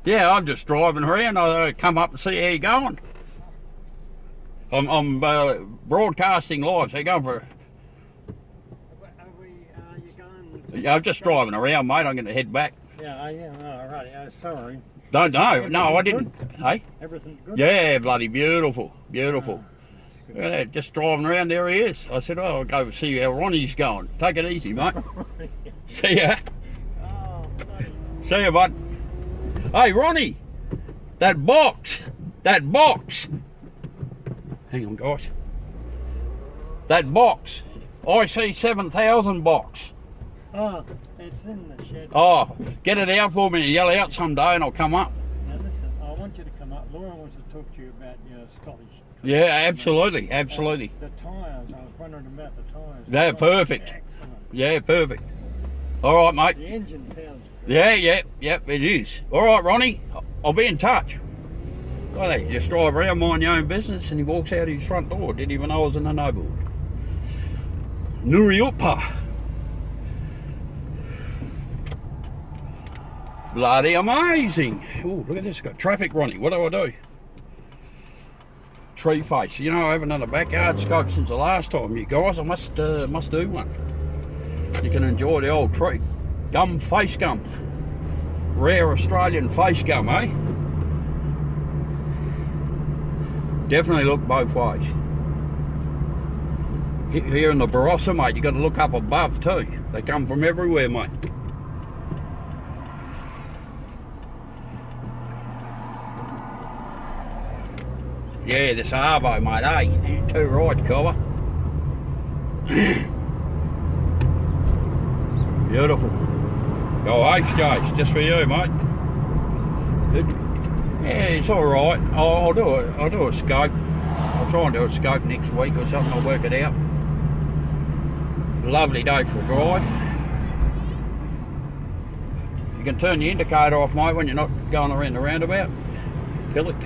[SPEAKER 1] Yeah, I'm just driving around. I come up to see how you're going. I'm broadcasting live, so you're going for... Yeah, I'm just driving around, mate. I'm going to head back.
[SPEAKER 2] Yeah, all right. Sorry.
[SPEAKER 1] No, I didn't. Hey?
[SPEAKER 2] Everything's good?
[SPEAKER 1] Yeah, bloody beautiful, beautiful. Yeah, just driving around, there he is. I said, oh, I'll go see how Ronnie's going. Take it easy, mate. See ya.
[SPEAKER 2] Oh,
[SPEAKER 1] See ya, bud. Hey, Ronnie, that box. Hang on, guys. That box. I see 7,000 box.
[SPEAKER 2] Oh, it's in the shed.
[SPEAKER 1] Oh, get it out for me and yell out someday and I'll come up.
[SPEAKER 2] Now listen, I want you to come up. Laura wants to talk to you about your Scottish trip.
[SPEAKER 1] Yeah, absolutely, absolutely.
[SPEAKER 2] The tyres, I was wondering about the tyres.
[SPEAKER 1] They're perfect.
[SPEAKER 2] Excellent.
[SPEAKER 1] Yeah, perfect. All right, mate.
[SPEAKER 2] The engine sounds good.
[SPEAKER 1] Yeah, it is. All right, Ronnie, I'll be in touch. Well, they just drive around, mind your own business, and he walks out his front door. Didn't even know I was in the neighbourhood. Nuriupa. Bloody amazing. Oh, look at this. Got traffic, Ronnie. What do I do? Tree face. You know, I haven't done a backyard scope since the last time, you guys. I must do one. You can enjoy the old tree. Gum, face gum. Rare Australian face gum, eh? Definitely look both ways. Here in the Barossa, mate, you got to look up above too. They come from everywhere, mate. Yeah, this arvo, mate, eh? Too right, cover. Beautiful. Go HJs, just for you, mate. Yeah, it's all right. I'll do a scope. I'll try and do a scope next week or something. I'll work it out. Lovely day for a drive. You can turn the indicator off, mate, when you're not going around the roundabout. Kill it.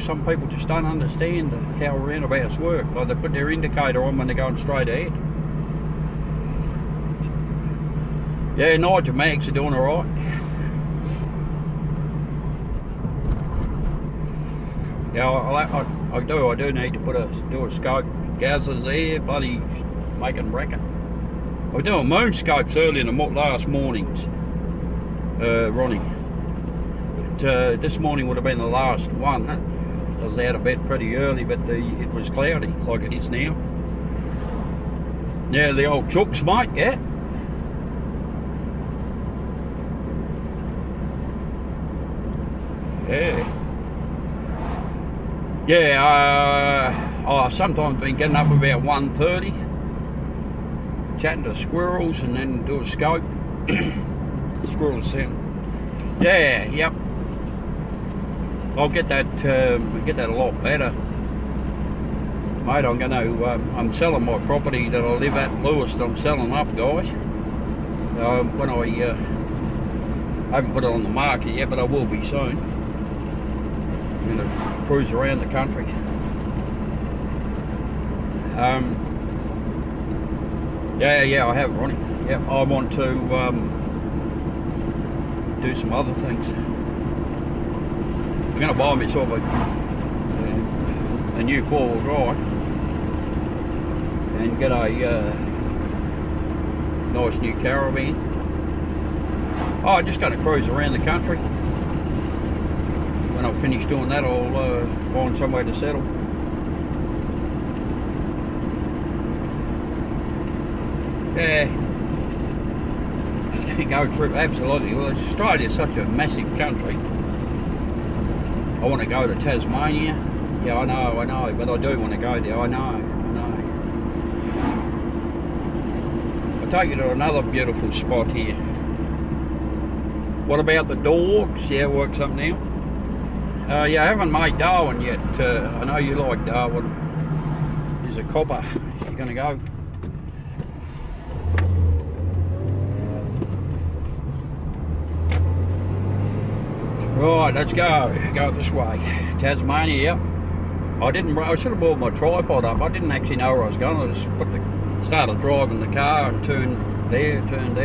[SPEAKER 1] Some people just don't understand how roundabouts work. Like they put their indicator on when they're going straight ahead. Yeah, Nigel Mags are doing all right. Yeah, I do need to do a scope. Gazza's there, bloody making racket. I was doing moon scopes early in the last mornings, Ronnie. But this morning would have been the last one. I was out of bed pretty early, but it was cloudy like it is now. Yeah, the old chooks, mate, yeah. Yeah, I sometimes been getting up about 1:30, chatting to squirrels and then do a scope. Squirrels sound. Yeah, yep. I'll get that a lot better, mate. I'm going to. I'm selling my property that I live at, Lewis. I'm selling up, guys. When I I haven't put it on the market yet, but I will be soon. I'm going to cruise around the country. Yeah, I have, Ronnie. Yeah, I want to do some other things. I'm going to buy myself a new four-wheel drive and get a nice new caravan. Oh, I'm just going to cruise around the country. When I finish doing that, I'll find somewhere to settle. Yeah, go trip, absolutely. Well, Australia's such a massive country. I want to go to Tasmania. Yeah, I know, but I do want to go there. I know. I'll take you to another beautiful spot here. What about the dogs? Yeah, works up now. Yeah, I haven't made Darwin yet. I know you like Darwin. There's a copper. You're going to go. Right, let's go. Go this way. Tasmania, yep. I should have brought my tripod up. I didn't actually know where I was going. I just started driving the car and turned there, and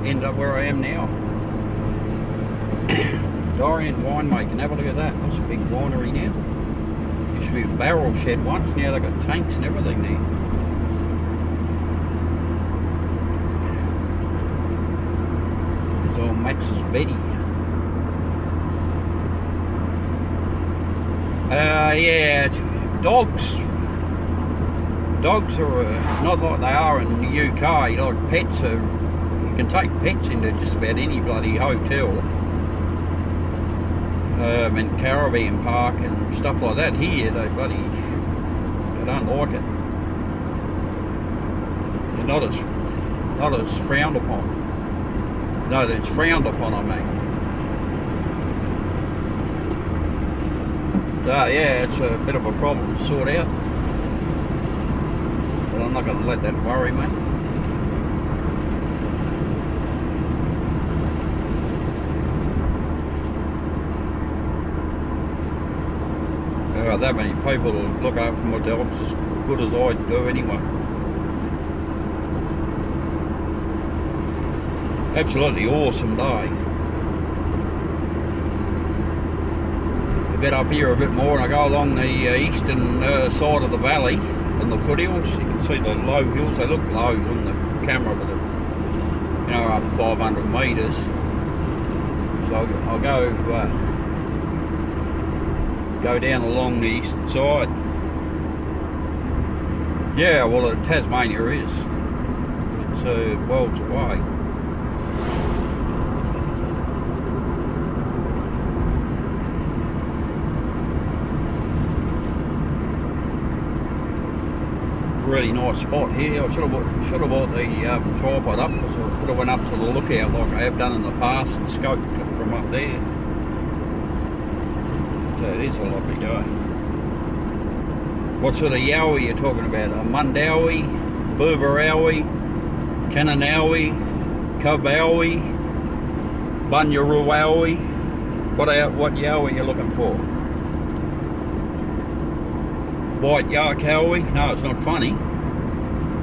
[SPEAKER 1] ended up where I am now. Dorian winemaking. Have a look at that. That's a big winery now. Used to be a barrel shed once. Now they've got tanks and everything there. There's old Max's Betty. Yeah, dogs are not like they are in the UK. Like pets are, you can take pets into just about any bloody hotel and caravan park and stuff like that. Here they don't like it. They're not as frowned upon. No, it's frowned upon, I mean. So yeah, it's a bit of a problem to sort out, but I'm not going to let that worry me. There are that many people who look after my dogs as good as I do anyway. Absolutely awesome day. Get up here a bit more and I go along the eastern side of the valley and the foothills. You can see the low hills. They look low on the camera, but they're up 500 metres. So I'll go down along the eastern side. Yeah, well, Tasmania is. It's worlds away. Really nice spot here. I should have bought the tripod up, because I could have went up to the lookout like I have done in the past and scoped it from up there. So it is a lovely day. What sort of yowie are you talking about? A Mundawi, Booberawi, Kananawi, Kubawi, Bunyaruwawi? What yowie are you looking for? White Yarkowie? No, it's not funny.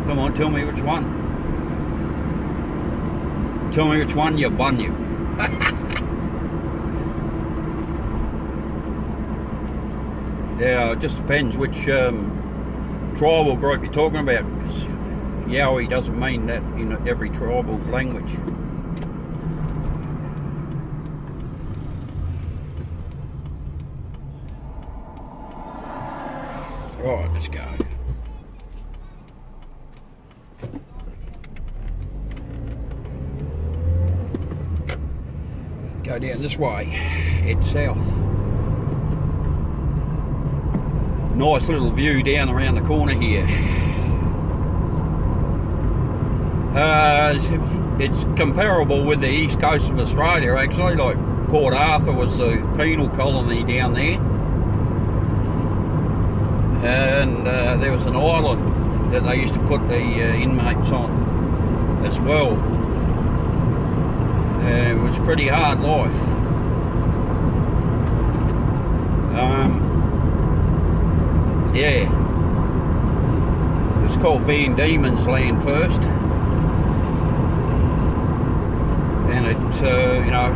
[SPEAKER 1] Come on, tell me which one. Tell me which one, you bunyip. Yeah, it just depends which tribal group you're talking about, because Yowie doesn't mean that in every tribal language. Right, let's go. Go down this way, head south. Nice little view down around the corner here. It's comparable with the east coast of Australia, actually. Like Port Arthur was the penal colony down there. And there was an island that they used to put the inmates on as well. It was pretty hard life. Yeah. It's called being Demon's Land first. And it, you know,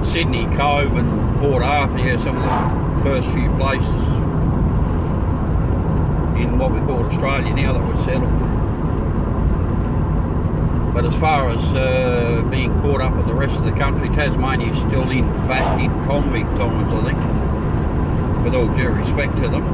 [SPEAKER 1] Sydney Cove and Port Arthur, yeah, some of the first few places in what we call Australia now that were settled. But as far as being caught up with the rest of the country, Tasmania's still in fact in convict times, I think, with all due respect to them.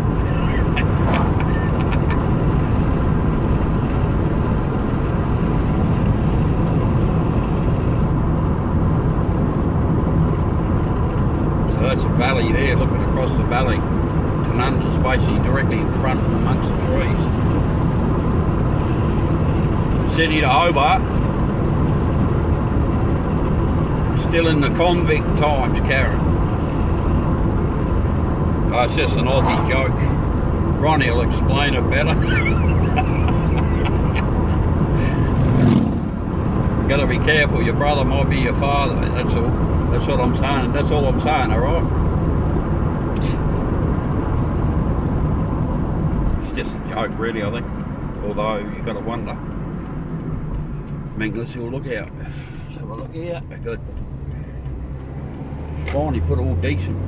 [SPEAKER 1] So that's a valley there, looking across the valley. Tanunda's basically directly in front and amongst the trees. Sydney to Hobart, still in the convict times, Karen. Oh, it's just an Aussie joke. Ronnie will explain it better. Gotta be careful, your brother might be your father, that's all. That's what I'm saying, that's all I'm saying, alright? It's just a joke really, I think. Although you gotta wonder. Let's have a look out. Let's have a look here. Good. Finally put all decent,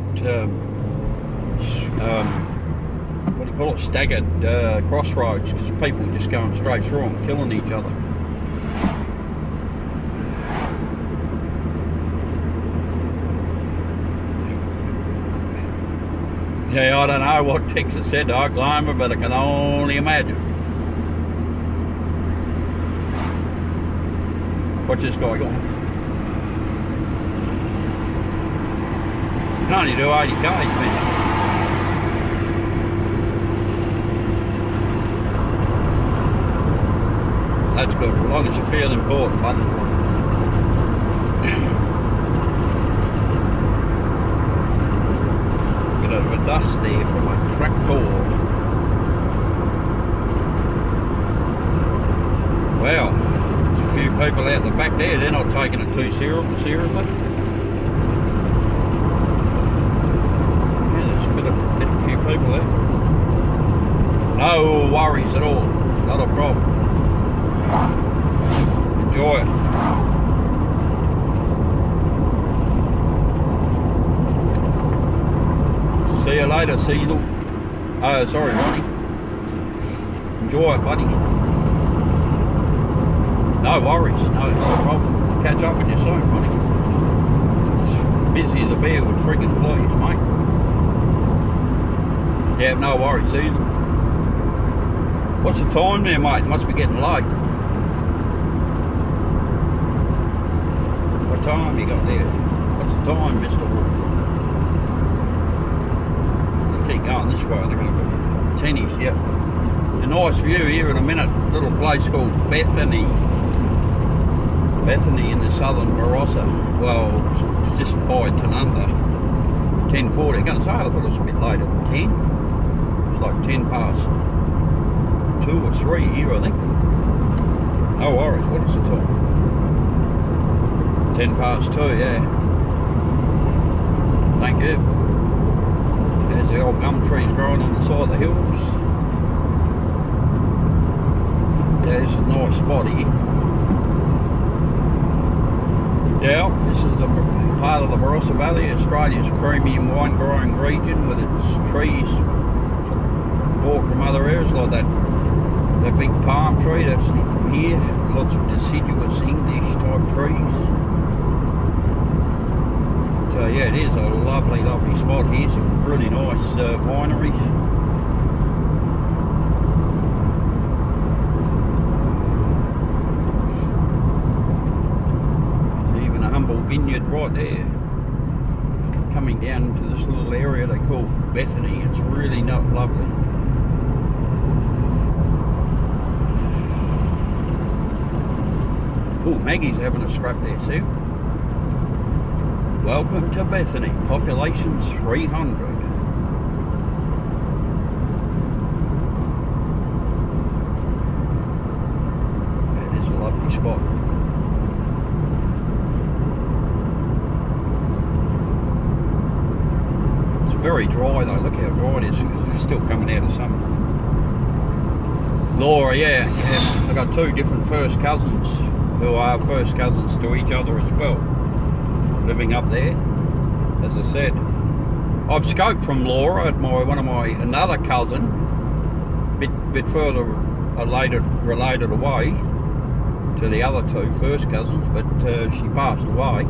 [SPEAKER 1] what do you call it? Staggered crossroads, because people are just going straight through them, killing each other. Yeah, I don't know what Texas said to Oklahoma, but I can only imagine. What's this guy going? You can only do 80 k's, man. That's good, as long as you feel important, buddy. Bit of a dust there from a tractor. Wow. Few people out the back there, they're not taking it too seriously. Yeah, there's a few people there. No worries at all, not a problem. Enjoy it. See you later, Cecil. Oh, sorry, Ronnie. Enjoy it, buddy. No worries, no problem. I'll catch up with you soon, buddy. It's busy as a bear with friggin' flies, mate. Yeah, no worries, Susan. What's the time there, mate? It must be getting late. What time you got there? What's the time, Mr. Wolf? They keep going this way, they're going to go tennies, yep. A nice view here in a minute. Little place called Bethany in the southern Barossa. Well, it's just by Tanunda. 10:40. I'm going to say, I thought it was a bit later than 10. It's like 10 past 2 or 3 here, I think. No worries, what is the time? 10 past 2, yeah. Thank you. There's the old gum trees growing on the side of the hills. There's a nice spot here. Yeah, this is a part of the Barossa Valley, Australia's premium wine growing region, with its trees bought from other areas, like that big palm tree, that's not from here. Lots of deciduous English type trees. So yeah, it is a lovely, lovely spot here. Some really nice wineries. Vineyard right there, coming down into this little area they call Bethany. It's really not lovely. Oh, Maggie's having a scrap there, see? Welcome to Bethany, population 300. That is a lovely spot. very dry though. Look how dry it is. It's still coming out of summer. Laura, yeah. I've got two different first cousins who are first cousins to each other as well, living up there. As I said, I've scoped from Laura at another cousin, bit further related away to the other two first cousins, but she passed away.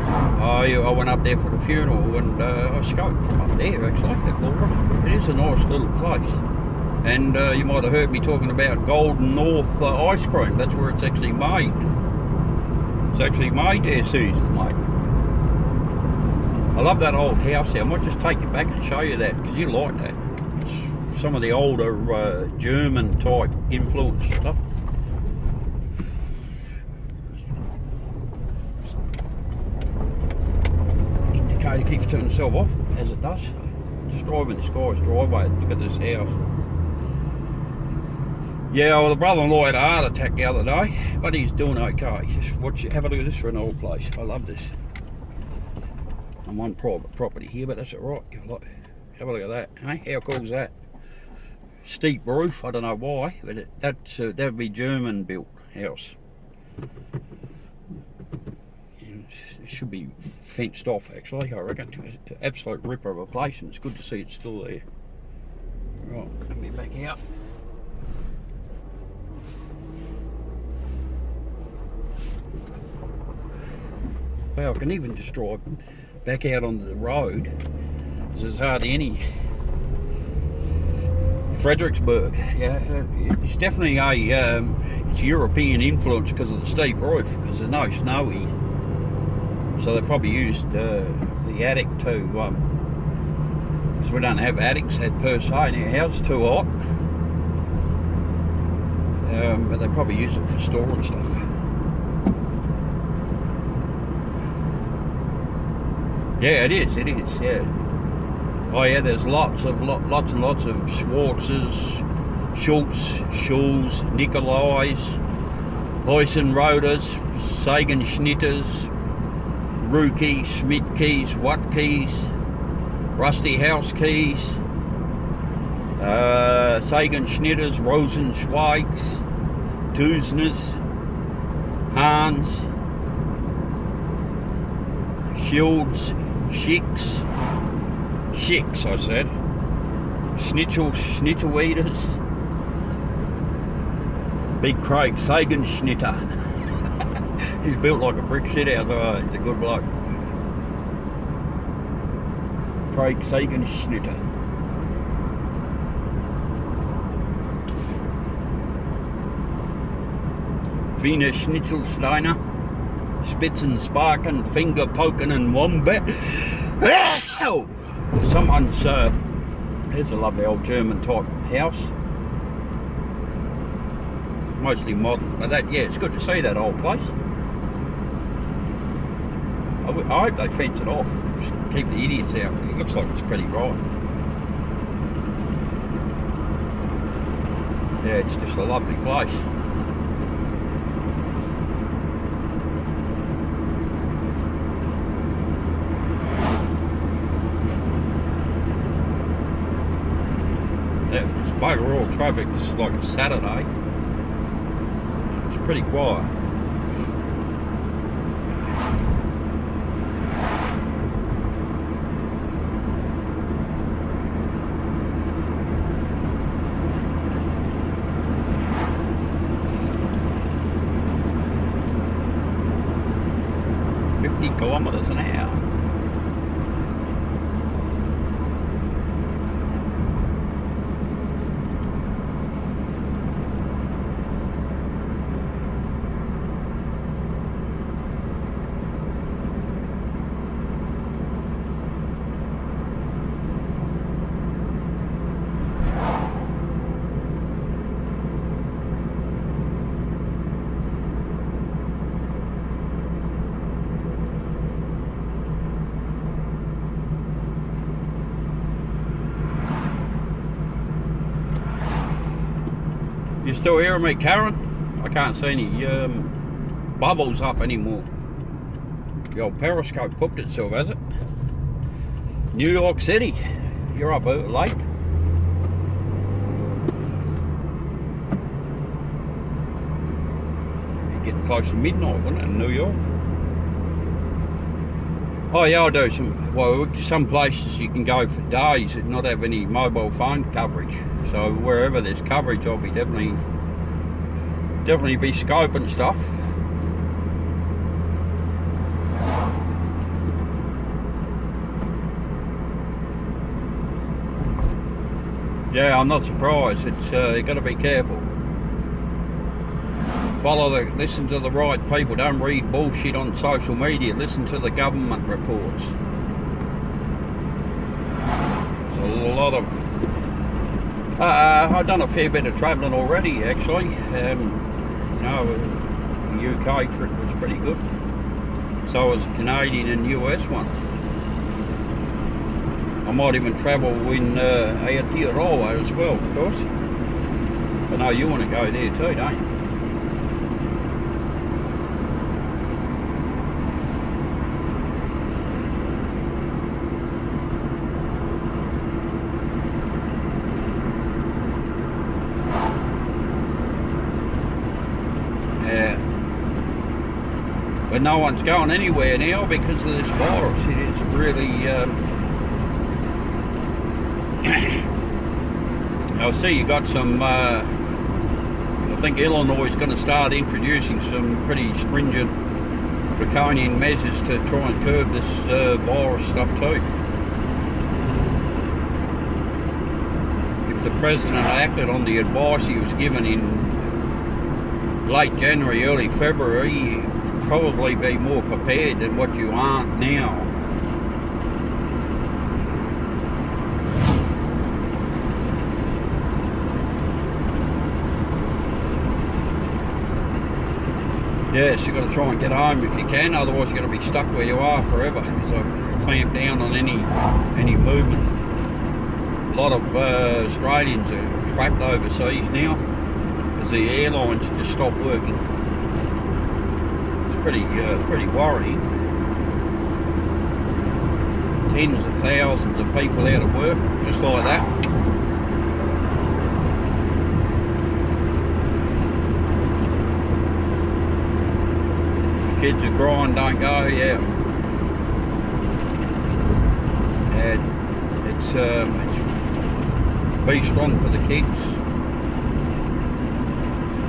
[SPEAKER 1] I went up there for the funeral, and I scoped from up there actually at Laura. It is a nice little place, and you might have heard me talking about Golden North ice cream. That's where it's actually made. It's actually made there, Susan, mate. I love that old house there. I might just take you back and show you that, because you like that. It's some of the older German type influence stuff. Indicator keeps turning itself off, as it does. Just driving this guy's driveway. Look at this house. Yeah, well, the brother-in-law had a heart attack the other day, but he's doing okay. Just have a look at this for an old place. I love this. I'm on private property here, but that's alright. Have a look at that. Hey, how cool is that? Steep roof. I don't know why, but that would be German built house. It should be fenced off actually, I reckon. It's an absolute ripper of a place, and it's good to see it's still there. Right, let me back out. Well, I can even just drive back out onto the road, because there's hardly any. Fredericksburg, yeah, it's definitely it's European influence because of the steep roof, because there's no snow here. So they probably used the attic to, because we don't have attics per se in our house, it's too hot. But they probably use it for storing stuff. Yeah, it is, yeah. Oh yeah, there's lots and lots of Schwartzes, Schultz, Schulz, Nikolais, Heusenroders, Sagenschnitters, Ruki, Schmidt keys, Watt keys, Rusty House keys, Sagenschnitters, Rosenschweigs, Dusners, Hans, Shields, Schicks, I said. Schnitzel eaters. Big Craig Sagenschnitter. He's built like a brick shithouse. Oh, he's a good bloke. Craig Sagenschnitter. Wiener Schnitzelsteiner. Spitzensparken, Finger poking and Wombat. Someone's, here's a lovely old German type house. Mostly modern, but that, yeah, it's good to see that old place. I hope they fence it off, just keep the idiots out. It looks like it's pretty right. Yeah, it's just a lovely place. It's bugger all traffic. This is like a Saturday. It's pretty quiet. Kilometers an hour. You still hearing me, Karen? I can't see any bubbles up anymore. The old periscope cooked itself, has it? New York City. You're up late. You're getting close to midnight, wasn't it, in New York? Oh yeah, I do some places you can go for days and not have any mobile phone coverage. So wherever there's coverage, I'll be definitely be scoping stuff. Yeah, I'm not surprised. It's you got to be careful. Listen to the right people. Don't read bullshit on social media. Listen to the government reports. There's a lot of. I've done a fair bit of travelling already, actually. The UK trip was pretty good. So was Canadian and US ones. I might even travel in Aotearoa as well, of course. I know you want to go there too, don't you? Yeah. But no one's going anywhere now because of this virus. It is really... I see you got some, I think Illinois is going to start introducing some pretty stringent draconian measures to try and curb this virus stuff too. If the president acted on the advice he was given in late January, early February, you'd probably be more prepared than what you aren't now. Yes, you've got to try and get home if you can, otherwise you're going to be stuck where you are forever, because I clamp down on any movement. A lot of Australians are trapped overseas now, as the airlines just stopped working. It's pretty worrying. Tens of thousands of people out of work, just like that. Kids are crying, don't go, yeah. And it's be strong for the kids.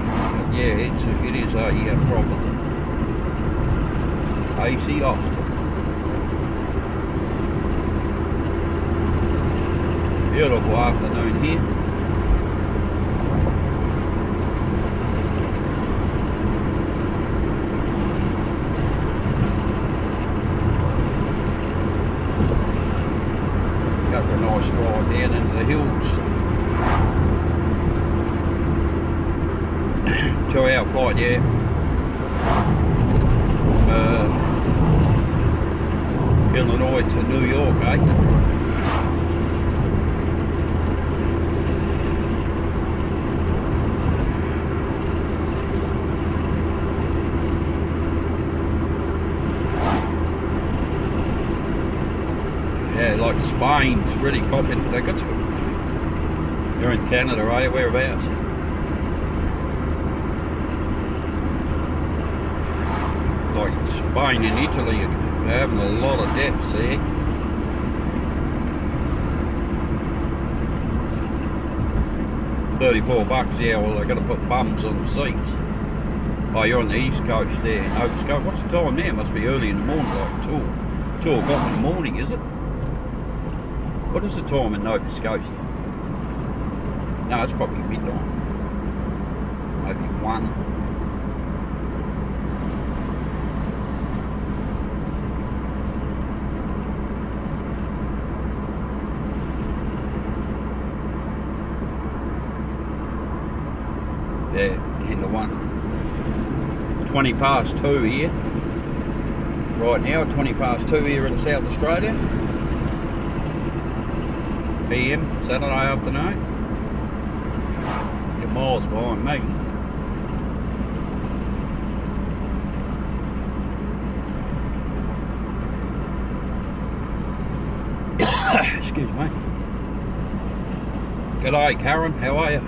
[SPEAKER 1] But yeah, it is a problem. AC Austin. Beautiful afternoon here. Go for a nice ride down into the hills. 2-hour flight, yeah. Illinois to New York, eh? Yeah, like Spain's really copied. They got some. You're in Canada, are you? Whereabouts? Like Spain and Italy are having a lot of deaths there. $34, yeah, well, they've got to put bums on the seats. Oh, you're on the East Coast there, Nova Scotia. What's the time there? Must be early in the morning, like 2 o'clock in the morning, is it? What is the time in Nova Scotia? No, it's probably midnight. Maybe 1. Yeah, 10 to 1. 20 past 2 here. Right now, 20 past 2 here in South Australia. PM, Saturday afternoon. You're miles behind me. Excuse me. G'day, Karen. How are you?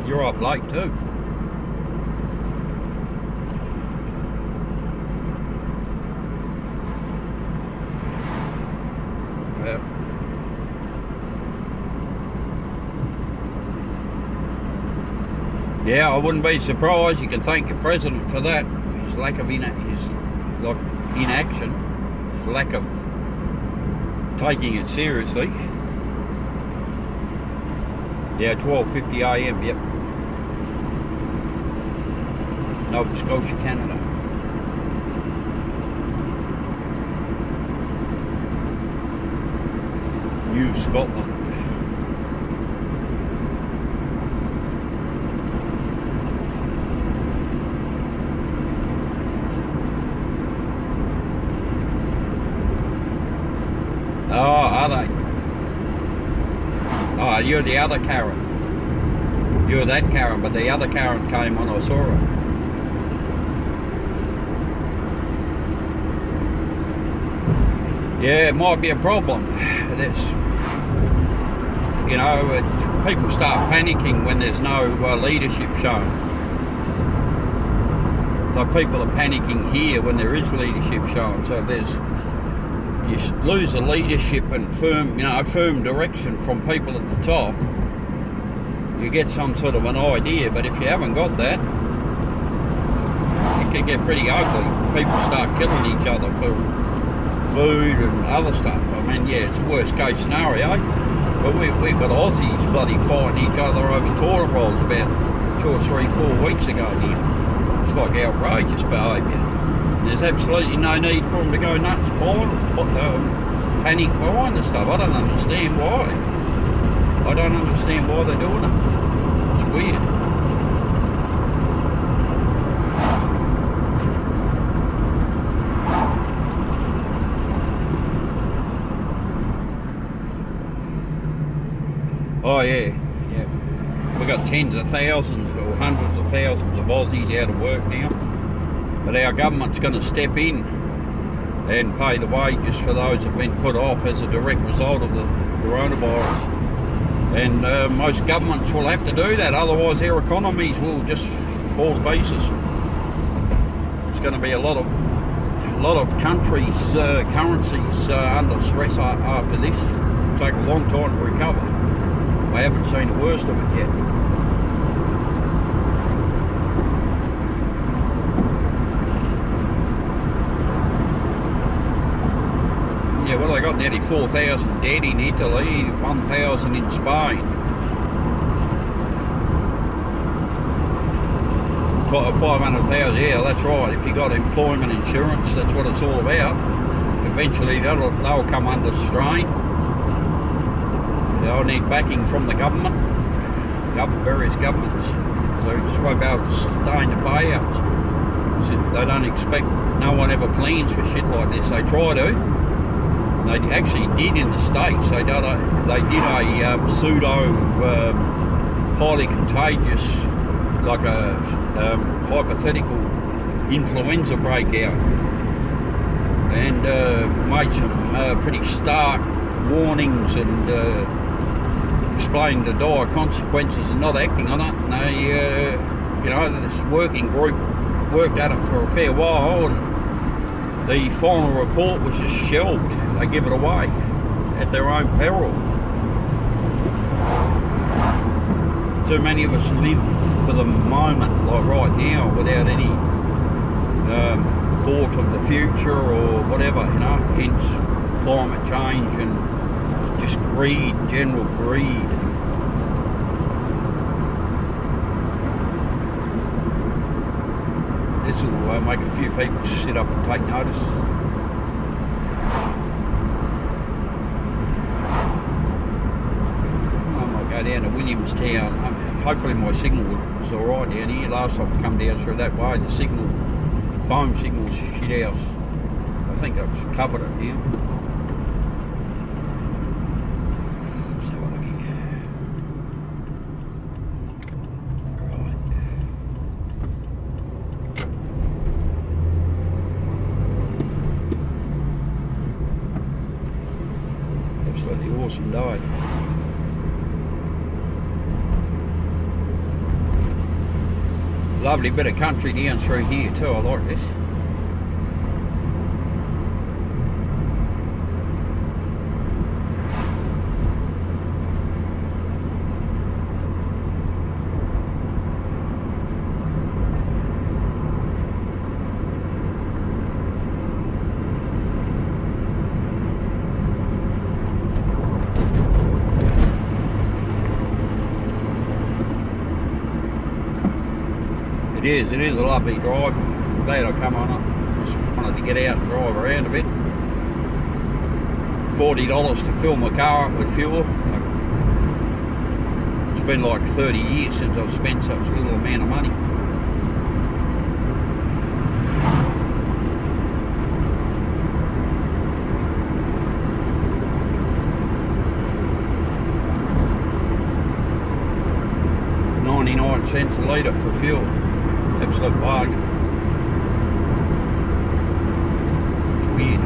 [SPEAKER 1] You're up late too. Yeah, I wouldn't be surprised. You can thank your president for that. His lack of inaction, his lack of taking it seriously. Yeah, 12:50 AM. Yep. Nova Scotia, Canada. New Scotland. Oh, are they? Oh, you're the other Karen. You're that Karen, but the other Karen came when I saw her. Yeah, it might be a problem. There's, you know, people start panicking when there's no leadership shown. Like people are panicking here when there is leadership shown. So you lose the leadership and firm direction from people at the top, you get some sort of an idea. But if you haven't got that, it can get pretty ugly. People start killing each other for food and other stuff. I mean, yeah, it's a worst case scenario, but we've got Aussies bloody fighting each other over toilet rolls about 2 or 3, 4 weeks ago here. It's like outrageous behaviour. There's absolutely no need for them to go nuts panic behind the stuff. I don't understand why. I don't understand why they're doing it. It's weird. Oh yeah. We've got tens of thousands or hundreds of thousands of Aussies out of work now. But our government's going to step in and pay the wages for those that have been put off as a direct result of the coronavirus. And most governments will have to do that, otherwise their economies will just fall to pieces. It's going to be a lot of countries' currencies under stress after this. It'll take a long time to recover. We haven't seen the worst of it yet. Yeah, well, they got nearly 4,000 dead in Italy, 1,000 in Spain. 500,000, yeah, that's right. If you got employment insurance, that's what it's all about. Eventually, they'll come under strain. They'll need backing from the government, various governments. So they just won't be able to sustain the payouts. They don't expect, no one ever plans for shit like this. They try to. They actually did in the States. They did a pseudo highly contagious, like a hypothetical influenza breakout, and made some pretty stark warnings and explained the dire consequences of not acting on it. And they, this working group worked at it for a fair while, and the final report was just shelved. They give it away at their own peril. Too many of us live for the moment, like right now, without any thought of the future or whatever, hence climate change and just greed, general greed. This will make a few people sit up and take notice. I might go down to Williamstown. Hopefully my signal was alright down here. Last time I come down through that way, the phone signal's shit house. I think I've covered it now. Absolutely awesome day. Lovely bit of country down through here too, I like this. It is a lovely drive. I'm glad I come on up. Just wanted to get out and drive around a bit. $40 to fill my car up with fuel. It's been like 30 years since I've spent such little amount of money. $0.99 a litre for fuel. Absolute bargain. It's weird.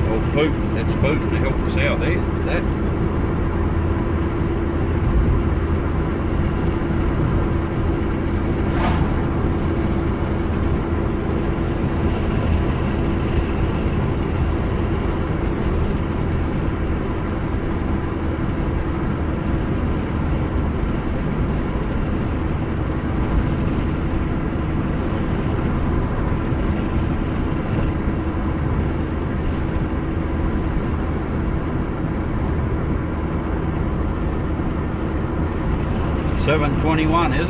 [SPEAKER 1] Oh, Putin, that's Putin to help us out there. That. $7.21, is it?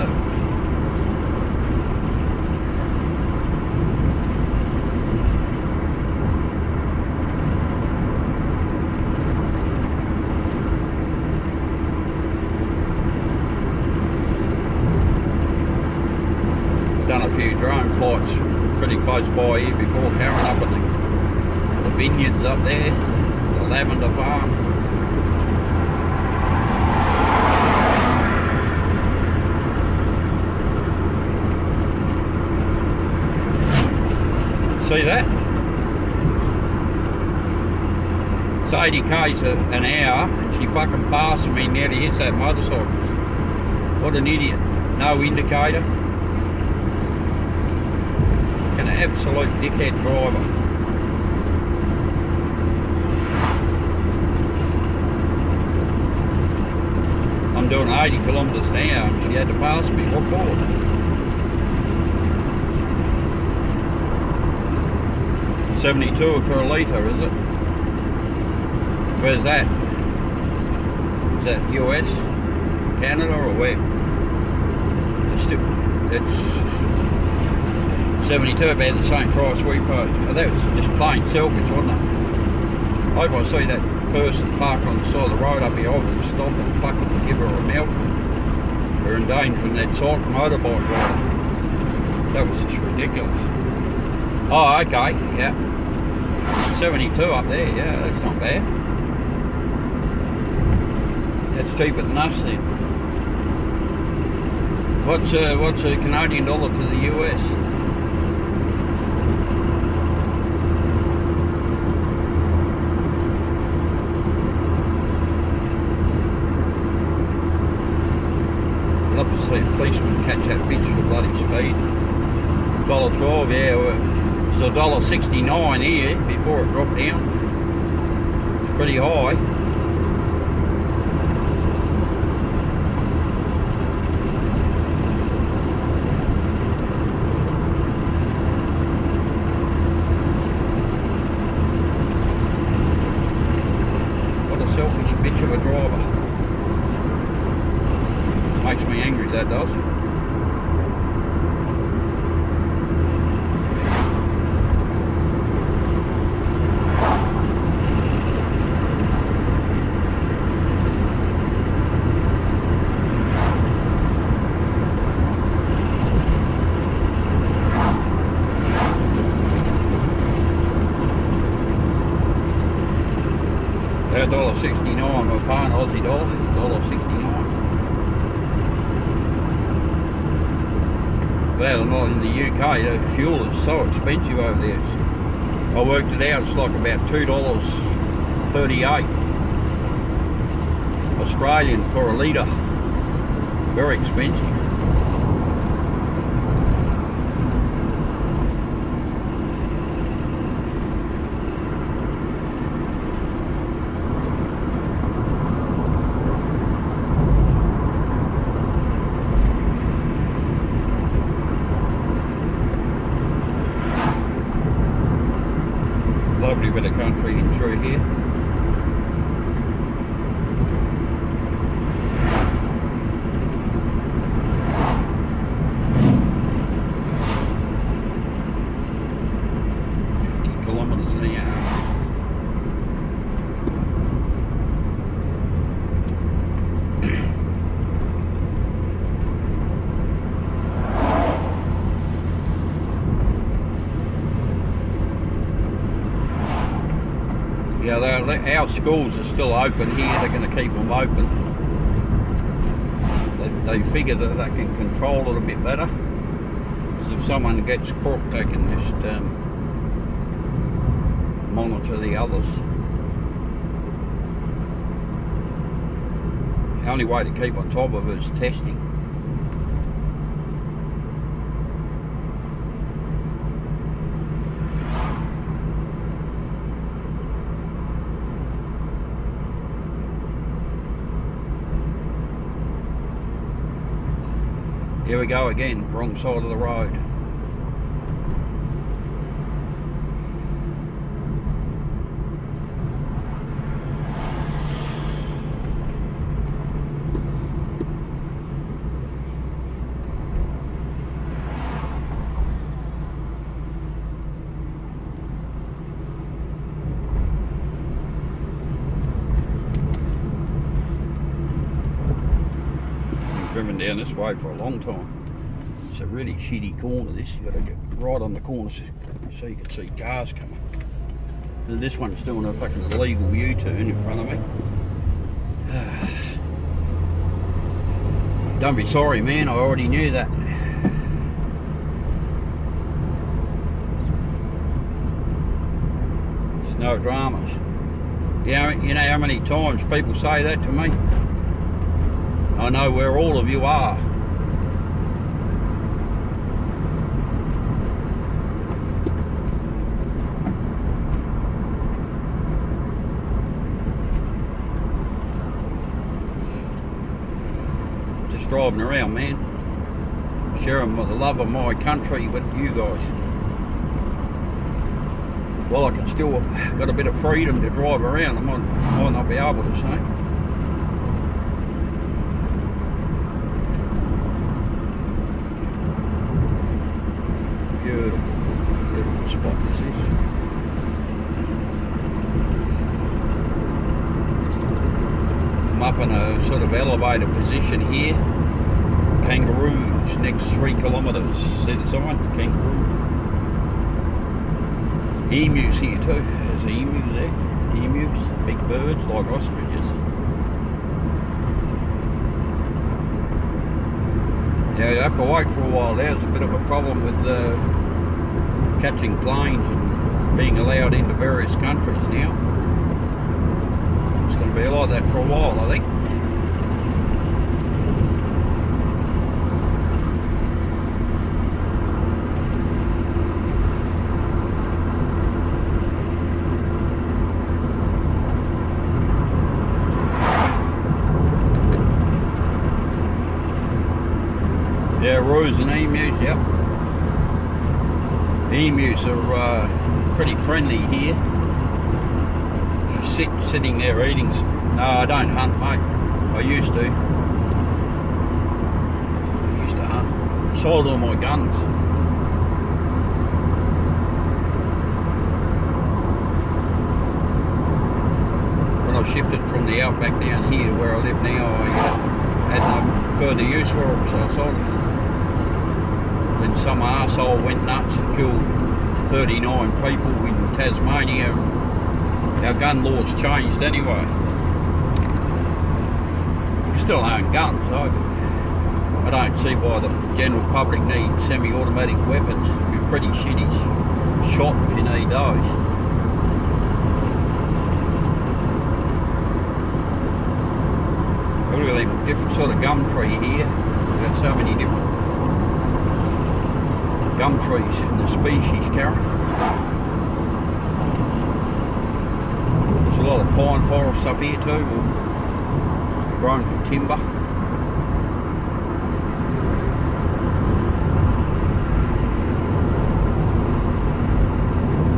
[SPEAKER 1] Done a few drone flights pretty close by here before, carrying up at the vineyards up there, the lavender farm. See that? It's 80 k's an hour and she fucking passing me, nearly hits that motorcycle. What an idiot. No indicator. An absolute dickhead driver. I'm doing 80 kilometres an hour and she had to pass me. What for? $72 for a litre, is it? Where's that? Is that US? Canada or where? It's 72, about the same price we paid. Oh, that was just plain selfish, wasn't it? I hope I see that person parked on the side of the road up here, I would stop and fucking give her a milk for endangering that cycle motorbike rider. That was just ridiculous. Oh, okay, yeah. 72 up there, yeah, that's not bad. That's cheaper than us then. What's a Canadian dollar to the US? I'd love to see a policeman catch that bitch for bloody speed. $1.12, yeah. It was $1.69 here before it dropped down. It's pretty high. What a selfish bitch of a driver. Makes me angry, that does. $1.69 we're paying Aussie dollar, $1.69. Glad I'm not in the UK, the fuel is so expensive over there. I worked it out, it's like about $2.38 Australian for a litre. Very expensive. Lovely bit of country in through here. Kilometres an hour. Yeah, our schools are still open here. They're going to keep them open. They figure that they can control it a bit better. Because if someone gets crooked, they can just monitor the others. The only way to keep on top of it is testing. Here we go again, wrong side of the road. Driven down this way for a long time. It's a really shitty corner this. You got to get right on the corner so you can see cars coming. And this one's doing a fucking illegal U-turn in front of me. Don't be sorry, man, I already knew that. It's no dramas. You know how many times people say that to me? I know where all of you are. Just driving around, man. Sharing the love of my country with you guys. Well, I can still got a bit of freedom to drive around. I might not be able to say. Beautiful spot this is. I'm up in a sort of elevated position here. Kangaroos next 3 kilometres. See the sign? Kangaroo. Emus here too. There's emus there. Emus, big birds like ostriches. Yeah, you have to wait for a while. There's a bit of a problem with catching planes and being allowed into various countries now. It's going to be like that for a while, I think. Yeah, roos and emus, yep. Emus are pretty friendly here. If you're sitting there eating. No, I don't hunt, mate. I used to. Hunt. Sold all my guns. When I shifted from the outback down here where I live now, I had no further use for them, so I sold them. Then some arsehole went nuts and killed 39 people in Tasmania. Our gun laws changed anyway. You still own guns, I don't see why the general public needs semi-automatic weapons. It'd be pretty shot if you need those. Look at them different sort of gum tree here. We've got so many different gum trees in the species, Karen. There's a lot of pine forests up here too, grown for timber.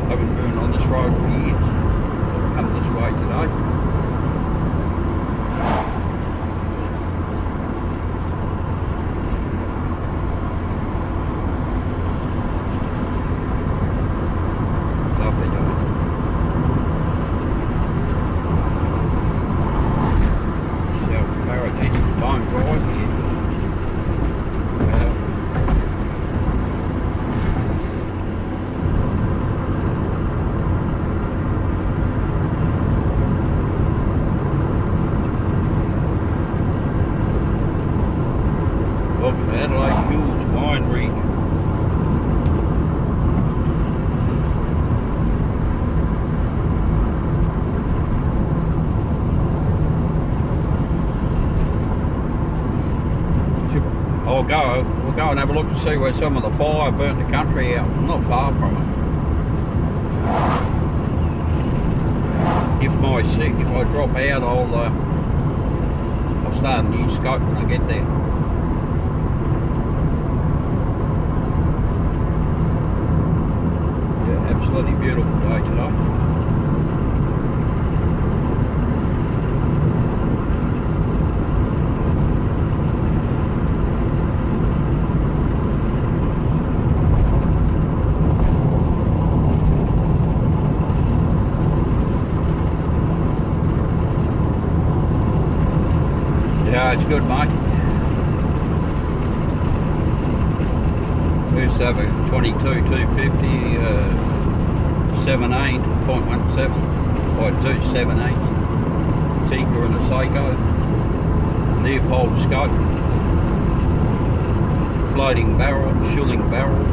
[SPEAKER 1] Haven't driven on this road for years. I've come this way today. We'll go and have a look and see where some of the fire burnt the country out. I'm not far from it. If I drop out, I'll start a new scope when I get there. Yeah, absolutely beautiful day today. Yeah, it's good, mate. We used to have a 22 250 7.8 by 278 Tika and a Seiko Leopold scope, floating barrel, shilling barrel.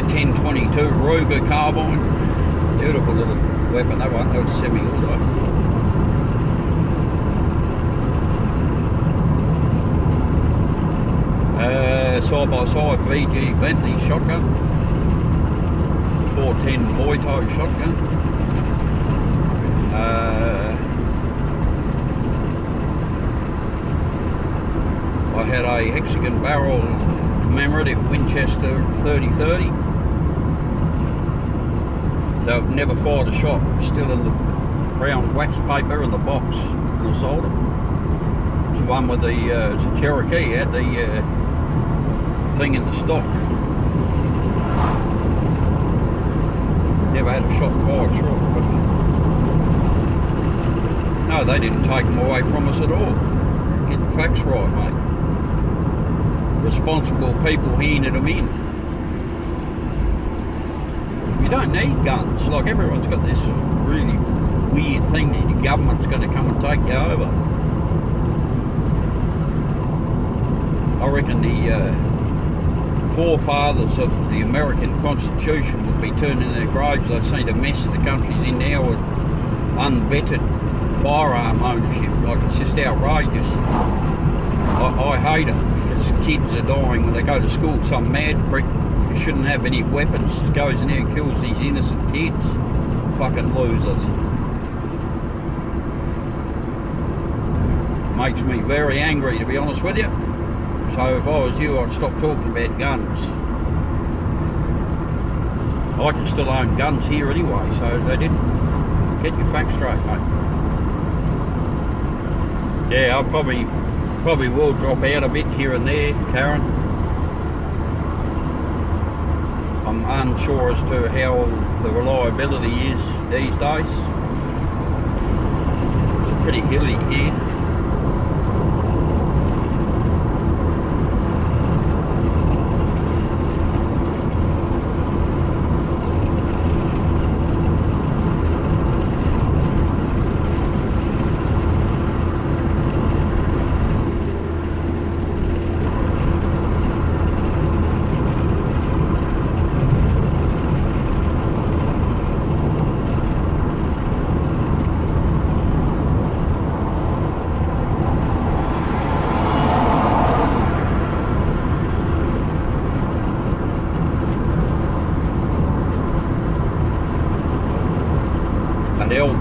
[SPEAKER 1] 1022 Ruger carbine, beautiful little weapon. That was semi-auto. Side by side VG Bentley shotgun, 410 Moito shotgun. I had a hexagon barrel commemorative Winchester 3030. They've never fired a shot, still in the brown wax paper in the box, and I sold it. It's the one with the, it's a Cherokee, had the thing in the stock. Never had a shot fired through it, but no, they didn't take them away from us at all. Get the facts right, mate. Responsible people handed them in. You don't need guns. Like, everyone's got this really weird thing that the government's going to come and take you over. I reckon the forefathers of the American Constitution would be turning their graves. They've seen the mess the country's in now with unvetted firearm ownership. Like, it's just outrageous. I hate it because kids are dying when they go to school. Some mad prick who shouldn't have any weapons goes in there and kills these innocent kids. Fucking losers. Makes me very angry, to be honest with you. So if I was you, I'd stop talking about guns. I can still own guns here anyway, so they didn't. Get your facts straight, mate. Yeah, I probably will drop out a bit here and there, Karen. I'm unsure as to how the reliability is these days. It's pretty hilly here.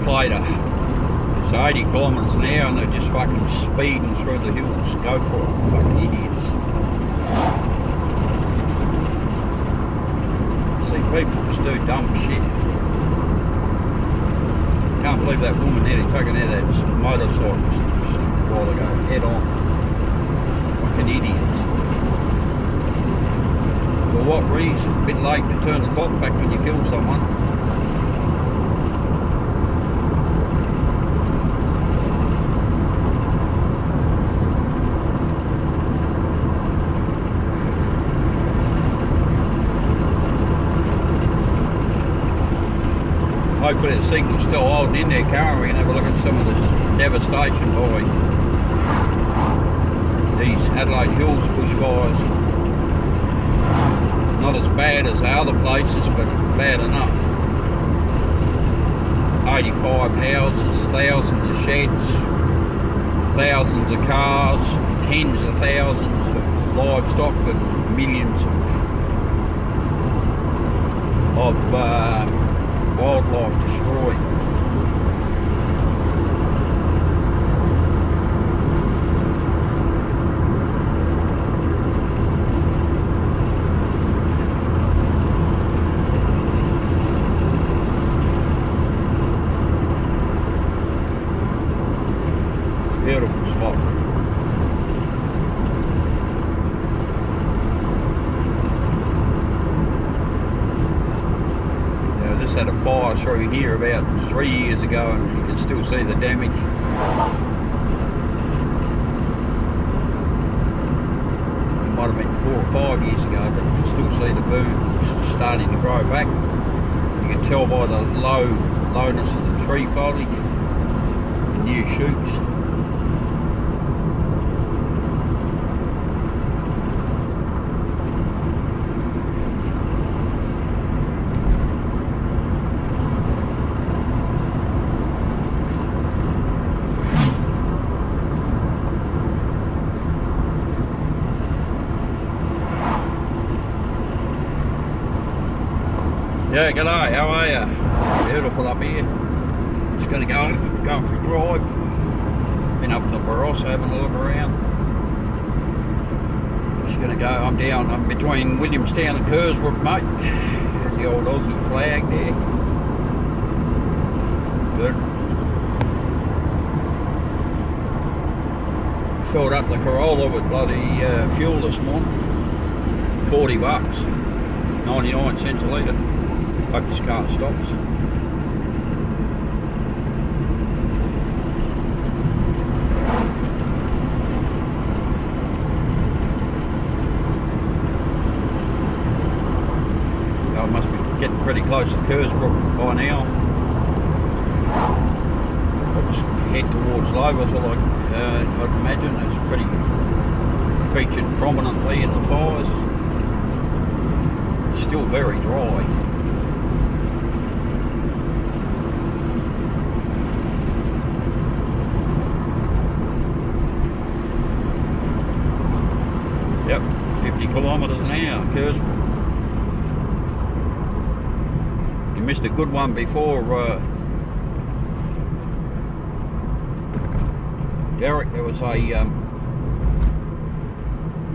[SPEAKER 1] plate it's 80 kilometres an hour and they're just fucking speeding through the hills. Go for it, fucking idiots. See, people just do dumb shit. Can't believe that woman nearly taken out that motorcycle just a while ago, head on. Fucking idiots. For what reason? A bit late to turn the clock back when you kill someone. Hopefully the signal's still holding in there, Karen. We can have a look at some of this devastation by these Adelaide Hills bushfires. Not as bad as the other places, but bad enough. 85 houses, thousands of sheds, thousands of cars, tens of thousands of livestock and millions of wildlife destroyed. Beautiful spot. This had a fire through here about 3 years ago and you can still see the damage. It might have been 4 or 5 years ago, but you can still see the boom starting to grow back. You can tell by the lowness of the tree foliage, the new shoots. Yeah, g'day, how are you? Beautiful up here. Just going for a drive. Been up in the Barossa having a look around. Just going to go, I'm between Williamstown and Kersbrook, mate. There's the old Aussie flag there. Good. Filled up the Corolla with bloody fuel this morning. $40, 99 cents a litre. Hope this car stops. I must be getting pretty close to Kersbrook by now. I'll just head towards Lovathal, I'd imagine. It's pretty featured prominently in the fires. Still very dry. Yep, 50 kilometres an hour, Kersbrook. You missed a good one before, Derek. There was a,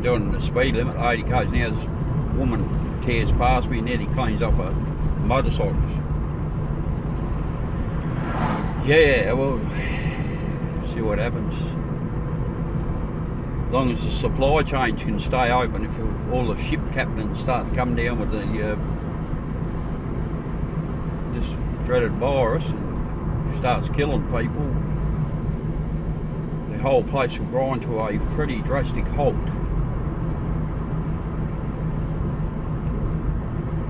[SPEAKER 1] doing the speed limit, 80 k's an hour. This woman tears past me and nearly cleans up a motorcyclist. Yeah, well, see what happens. As long as the supply chain can stay open, if all the ship captains start to come down with the this dreaded virus and starts killing people, the whole place will grind to a pretty drastic halt.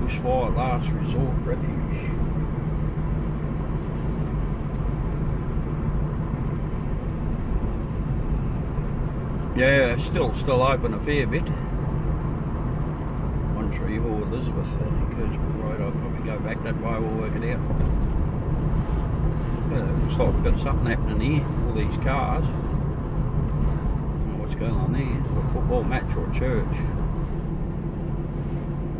[SPEAKER 1] Bushfire last resort refuge. Yeah, still open a fair bit. 1 Hall Elizabeth, Kersbrook Road. I'll probably go back that way, we'll work it out. Looks like we've got something happening here, all these cars. I don't know what's going on there. Is it a football match or a church?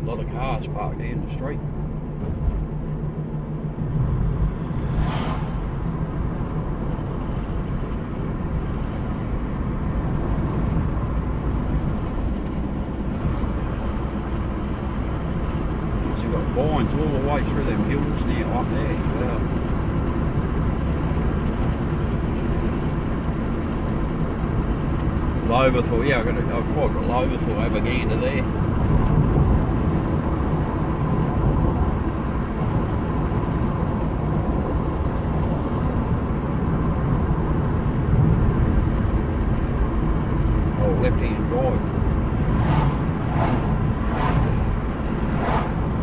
[SPEAKER 1] A lot of cars parked there in the street. the way through them hills now up there. Wow. Loberthal, yeah, I've quite got Loberthal over Gander there. Oh, left-hand drive.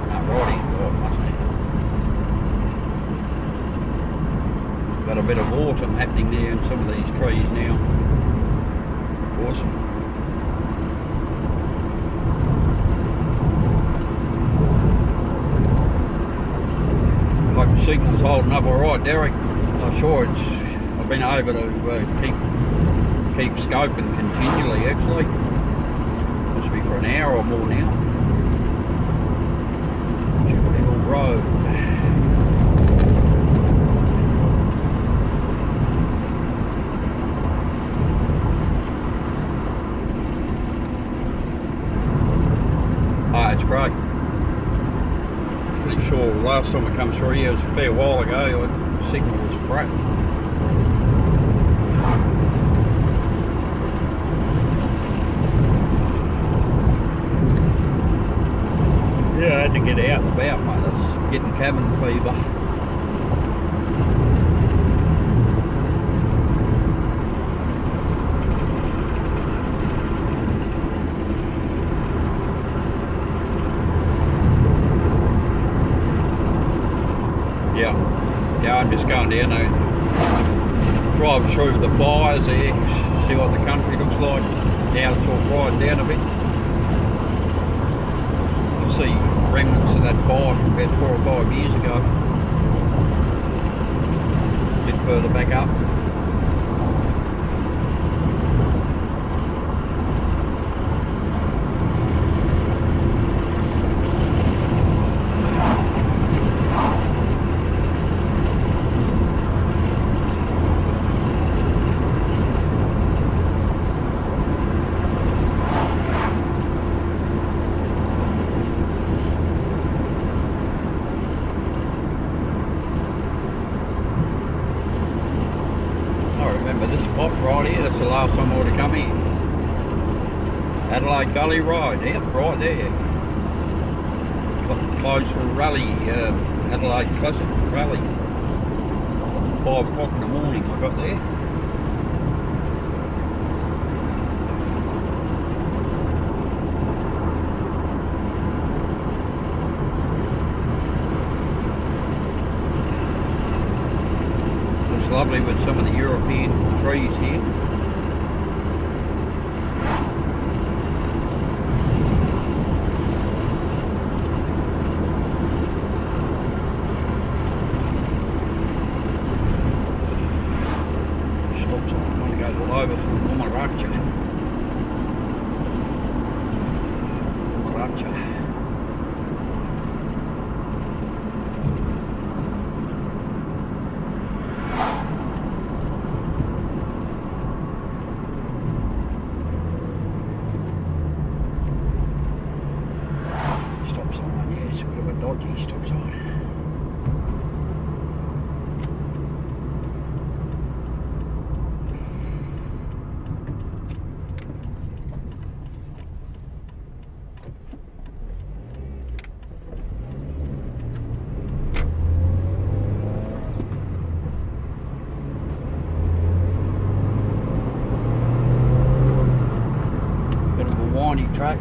[SPEAKER 1] No, right-hand drive, mustn't it? Got a bit of autumn happening there in some of these trees now. Awesome. Hope the signal's holding up alright, Derek. Not sure I've been able to keep scoping continually actually. Must be for an hour or more now. Chipper Hill Road. It's great. Pretty sure last time I come through here was a fair while ago. The signal was crap. Yeah, I had to get out and about, mate. I was getting cabin fever. Yeah, I'm just going down there, drive through the fires there, see what the country looks like. Now it's all quieted down a bit. See remnants of that fire from about 4 or 5 years ago. A bit further back up. This spot right here, that's the last time I would have come here. Adelaide Gully Road, yeah, right there. Closed for rally, Adelaide Classic rally. 5 o'clock in the morning I got there. Lovely with some of the European trees here. Stop sign, I want to go all over through Umaracha. Dodgy stop sign. Bit of a windy track.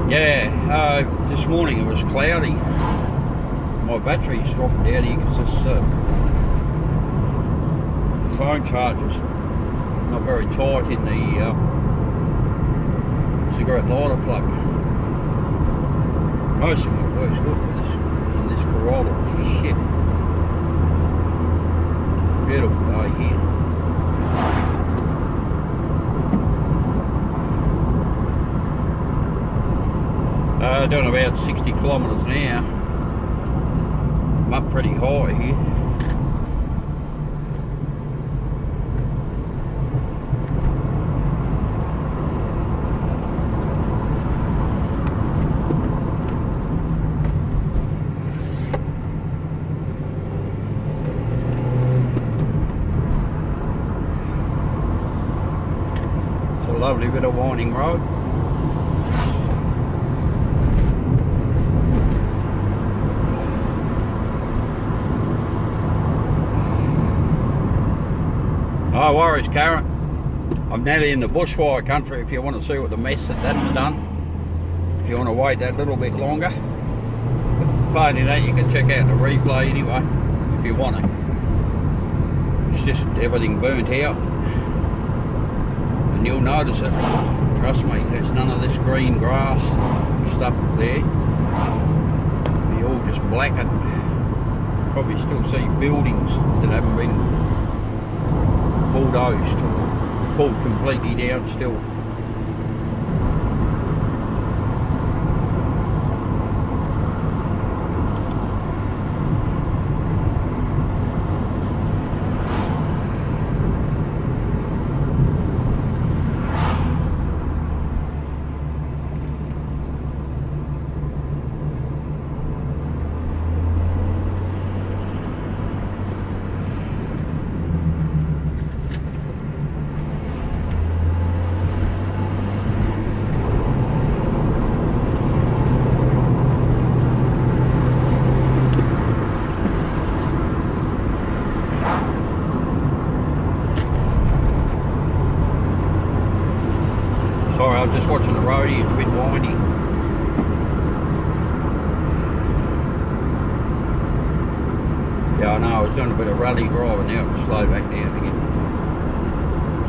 [SPEAKER 1] Yeah, this morning it was cloudy. My battery's dropping down here because this phone charger's not very tight in the cigarette lighter plug. Most of it works good with this in this Corolla. Shit. Beautiful day here. Doing about 60 kilometres an hour. I'm up pretty high here. It's a lovely bit of winding road. No worries, Karen. I'm nearly in the bushfire country if you want to see what the mess that's done. If you want to wait that little bit longer. But failing that, you can check out the replay anyway, if you want to. It's just everything burnt out. And you'll notice it. Trust me, there's none of this green grass stuff there. You're all just blackened. Probably still see buildings that haven't been bulldozed or pulled completely down still. Sorry, I'm just watching the roadie, it's a bit windy. Yeah, I know, I was doing a bit of rally driving now to slow back down again.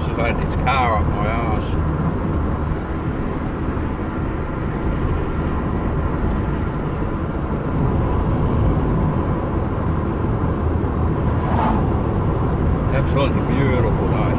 [SPEAKER 1] Just had this car up my arse. Absolutely beautiful day.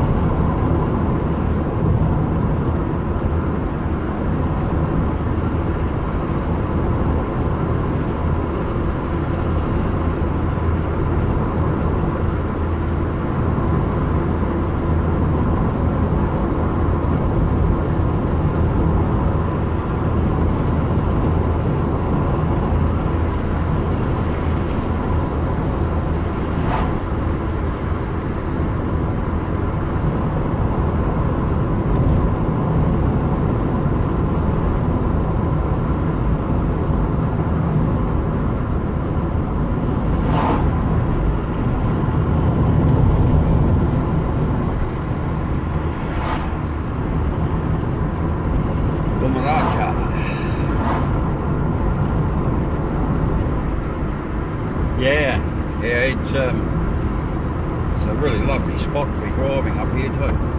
[SPEAKER 1] Yeah, it's a really lovely spot to be driving up here too.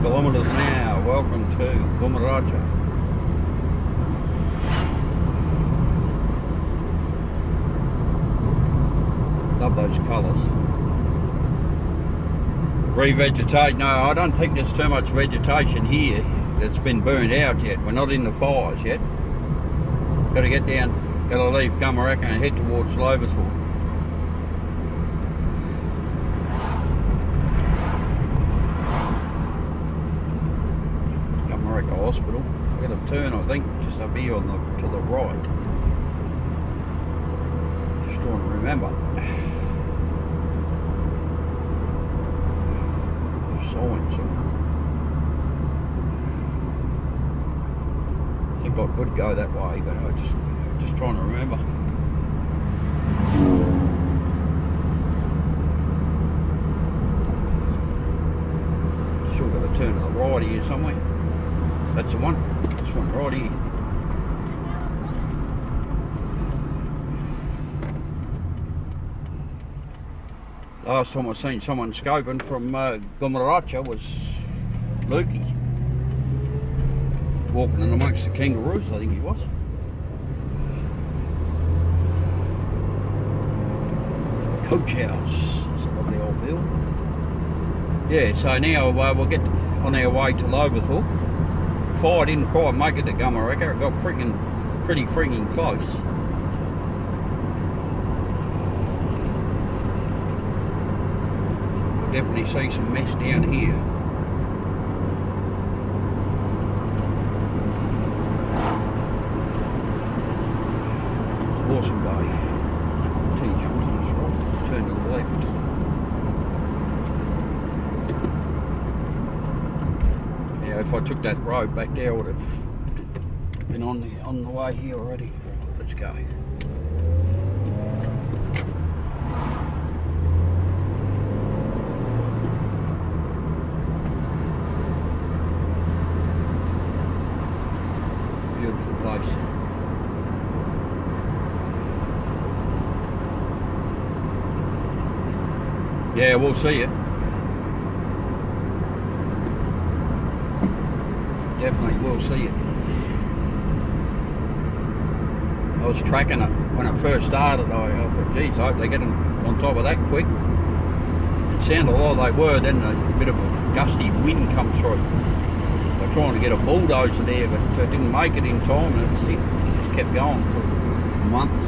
[SPEAKER 1] Kilometres an hour. Welcome to Barossa. Love those colours. Revegetate? No, I don't think there's too much vegetation here that's been burnt out yet. We're not in the fires yet. Got to get down. Got to leave Gummaraka and head towards Sloverthorpe. Hospital. I've got a turn, I think, just up here on to the right. Just trying to remember. Signs. I think I could go that way, but I just trying to remember. Still got a turn to the right here somewhere. That's the one. This one right here. Last time I seen someone scoping from Barossa was Lukey. Walking in amongst the kangaroos, I think he was. Coach house. That's a lovely old build. Yeah, so now we'll get on our way to Loberthal. Fire didn't quite make it to Gummeraka. It got pretty frigging close. I'll definitely see some mess down here. Awesome day. T-jumps on this road. Turn to the left. Yeah, if I took that road back there, I would have been on the way here already. Let's go. Beautiful place. Yeah, we'll see you. Definitely will see it. I was tracking it when it first started. I thought, geez, I hope they get on top of that quick. It sounded like they were, then a bit of a gusty wind come through. They're trying to get a bulldozer there, but didn't make it in time, and it just kept going for months.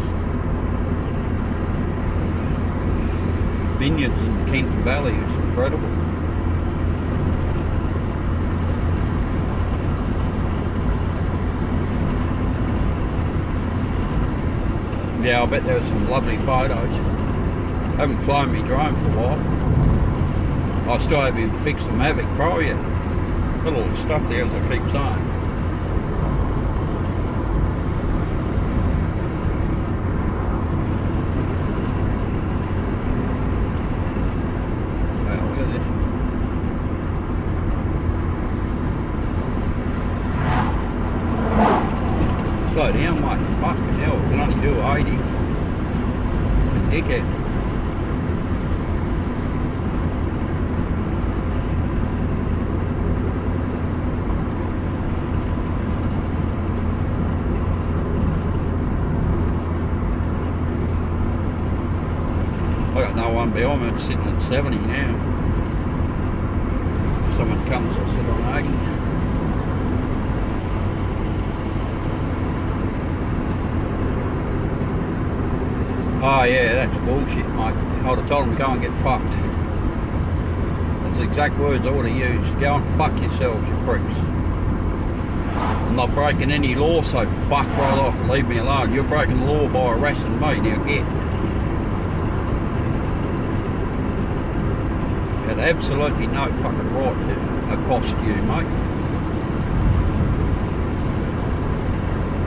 [SPEAKER 1] Vineyards in Kenton Valley is incredible. Yeah, I bet there's some lovely photos. I haven't flown my drone for a while. I still haven't even fixed the Mavic Pro yet. Got all the stuff there, as I keep saying. Wow, look at this. Slow down, mate. Fucking hell, we can only do 80. Dickhead. I got no one behind me, I'm sitting at 70 now. If someone comes, I'll sit on 80. Oh yeah, that's bullshit, mate. I would have told them to go and get fucked. That's the exact words I would have used. Go and fuck yourselves, you pricks. I'm not breaking any law, so fuck right off and leave me alone. You're breaking the law by harassing me, now get. You had absolutely no fucking right to accost you, mate.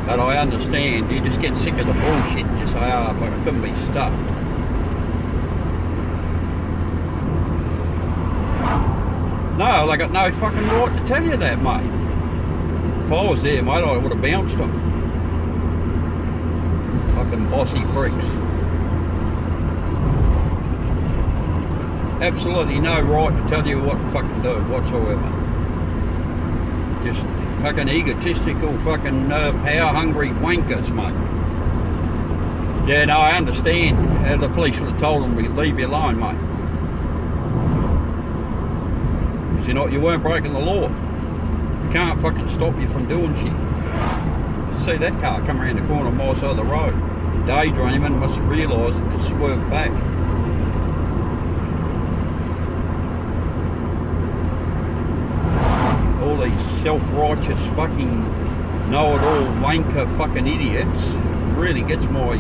[SPEAKER 1] But I understand, you just get sick of the bullshit and you say, oh, but it couldn't be stuffed. No, they got no fucking right to tell you that, mate. If I was there, mate, I would have bounced them. Fucking bossy pricks. Absolutely no right to tell you what to fucking do whatsoever. Just fucking egotistical, fucking power-hungry wankers, mate. Yeah, no, I understand. The police would have told them to leave you alone, mate. Because you weren't breaking the law. You can't fucking stop you from doing shit. See that car come around the corner on my side of the road. Daydreaming, must realise and just swerve back. All these self-righteous fucking know-it-all wanker fucking idiots really gets my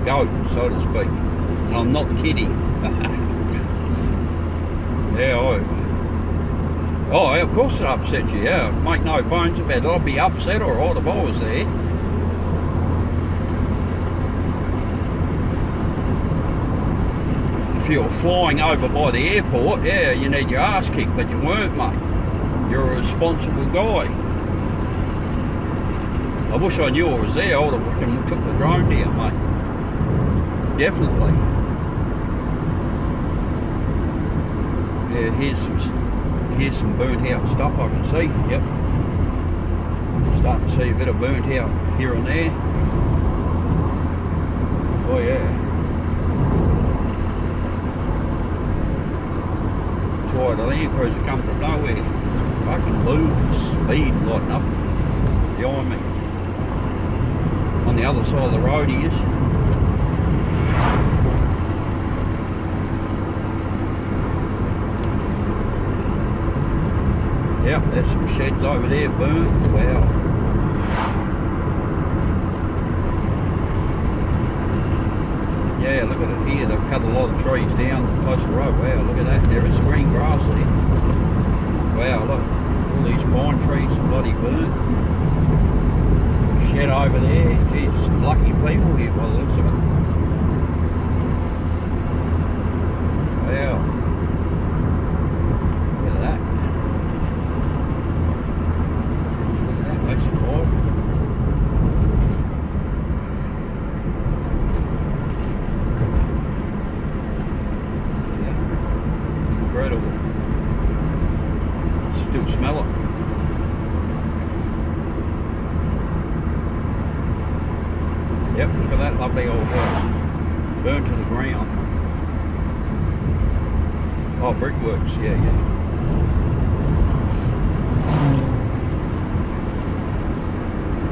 [SPEAKER 1] goat, so to speak. And I'm not kidding. Yeah, oh, of course it upsets you, yeah. Make no bones about it. I'd be upset alright if I was there. If you were flying over by the airport, yeah, you need your ass kicked, but you weren't, mate. You're a responsible guy. I wish I knew I was there. I would have fucking took the drone down, mate. Definitely. Yeah, here's some burnt out stuff I can see. Yep. Starting to see a bit of burnt out here and there. Oh yeah. Tired of Land Cruiser come from nowhere. It's fucking moving, speeding like nothing behind me. On the other side of the road he is. Yep, there's some sheds over there burnt. Wow. Yeah, look at it here. They've cut a lot of trees down close to the road. Wow, look at that. There is green grass there. Wow, look. All these pine trees are bloody burnt. Shed over there. Jesus, some lucky people here by the looks of it. Wow. Look at that. Look at that. That's surprising. Incredible. Still smell it. Yep, look at that lovely old house. Burned to the ground. Oh, brickworks, yeah.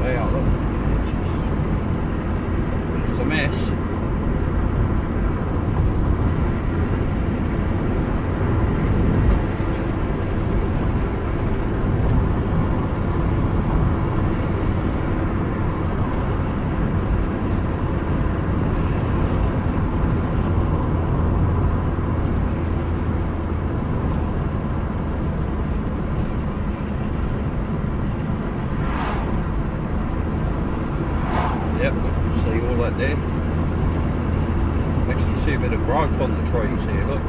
[SPEAKER 1] Wow, look. It's a mess. Yep, you can see all that there. Actually see a bit of growth on the trees here, look.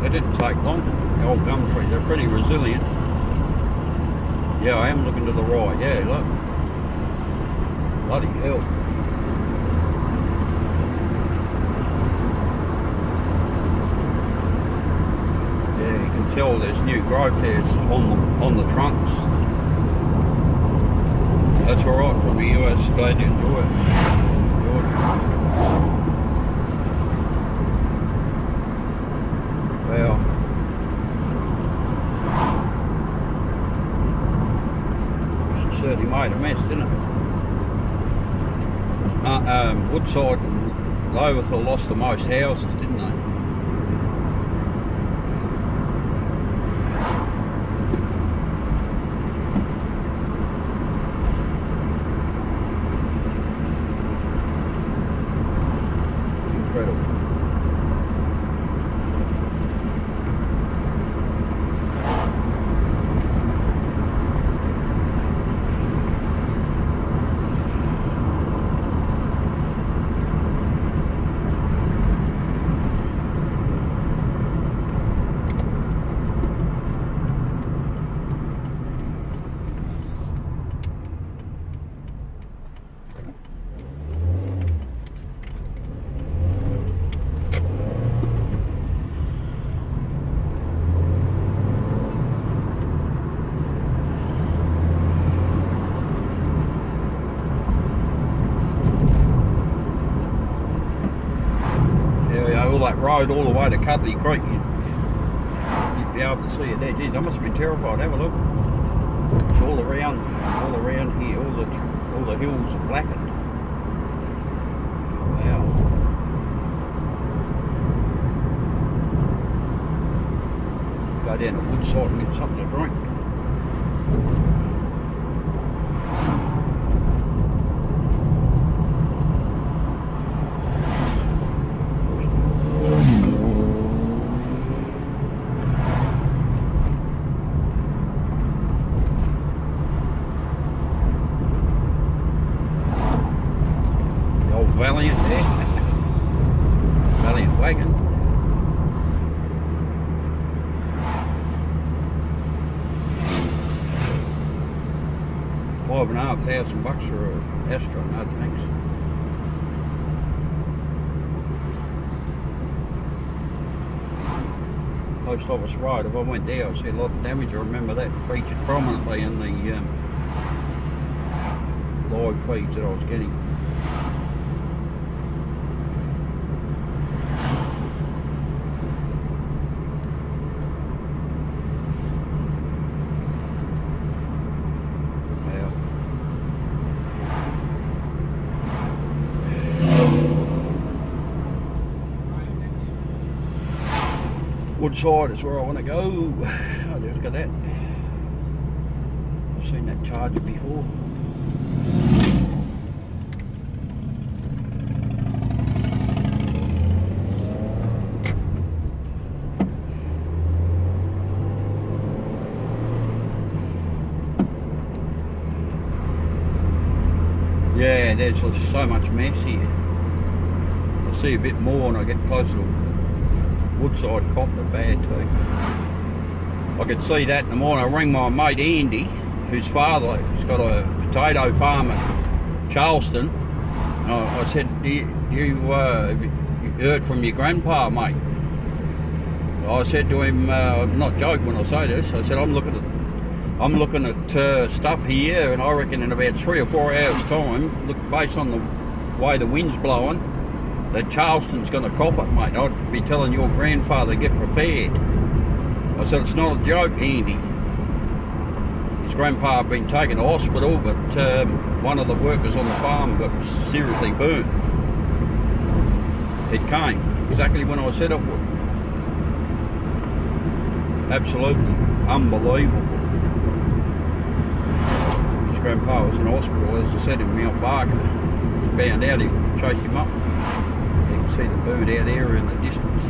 [SPEAKER 1] They didn't take long. The old gum trees, they're pretty resilient. Yeah, I am looking to the right, yeah, look. Bloody hell. Yeah, you can tell there's new growth there on the trunks. That's alright from the US, glad you enjoy it. Wow. She certainly made a mess, didn't it? Woodside and Lowerthal lost the most houses, didn't they? Incredible. All that road all the way to Cuddly Creek, you'd be able to see it there. Geez, I must have been terrified. Have a look. It's all around here. All the hills are blackened. Wow. Go down to Woodside and get something to drink. Valiant there. Valiant wagon. $5,500 for a Astra, no thanks. Post Office Road. If I went there, I see a lot of damage. I remember that featured prominently in the live feeds that I was getting. Woodside is where I want to go. Oh, look at that. I've seen that charger before. Yeah, there's so much mess here. I see a bit more when I get closer to Woodside. Copped it bad too. I could see that in the morning. I rang my mate Andy, whose father has got a potato farm at Charleston. And I said, you heard from your grandpa, mate? I said to him, I'm not joking when I say this, I said, I'm looking at stuff here, and I reckon in about 3 or 4 hours time, look, based on the way the wind's blowing, that Charleston's going to cop it, mate. I'd be telling your grandfather, get prepared. I said, it's not a joke, Andy. His grandpa had been taken to hospital, but one of the workers on the farm got seriously burnt. It came exactly when I said it would. Absolutely unbelievable. His grandpa was in hospital, as I said, in Mount Barker. He found out, he chased him up. You can see the bird out there in the distance.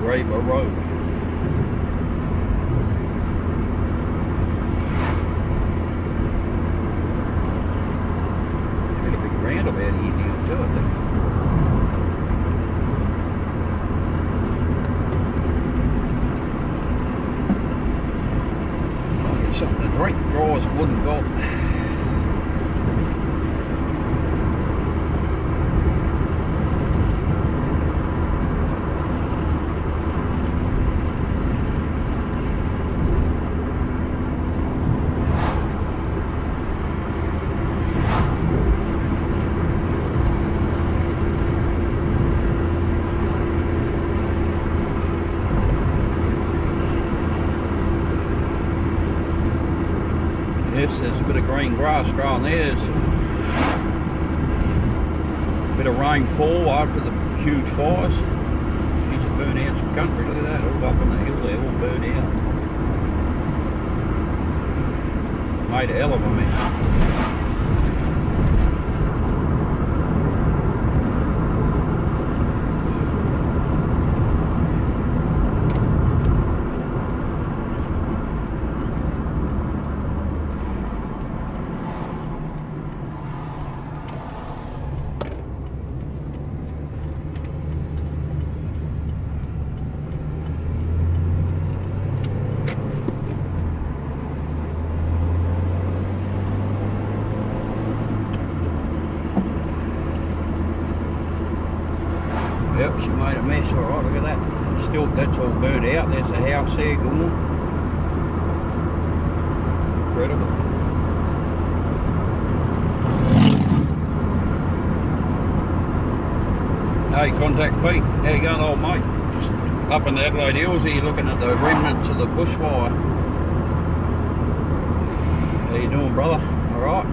[SPEAKER 1] Graver Road. There's got a big roundabout here now too, I think. I'll get something to drink, dry as a wooden gulp. Yes, there's a bit of green grass growing there. There's a bit of rainfall after the huge fires. These are burnt out some country. Look at that, all up on the hill there, all burnt out. Made a hell of a mess. Yep, she made a mess, alright, look at that. Still, that's all burnt out. There's a house there, gone. Incredible. Hey, Contact Pete, how you going, old mate? Just up in the Adelaide Hills here, looking at the remnants of the bushfire. How you doing, brother? Alright?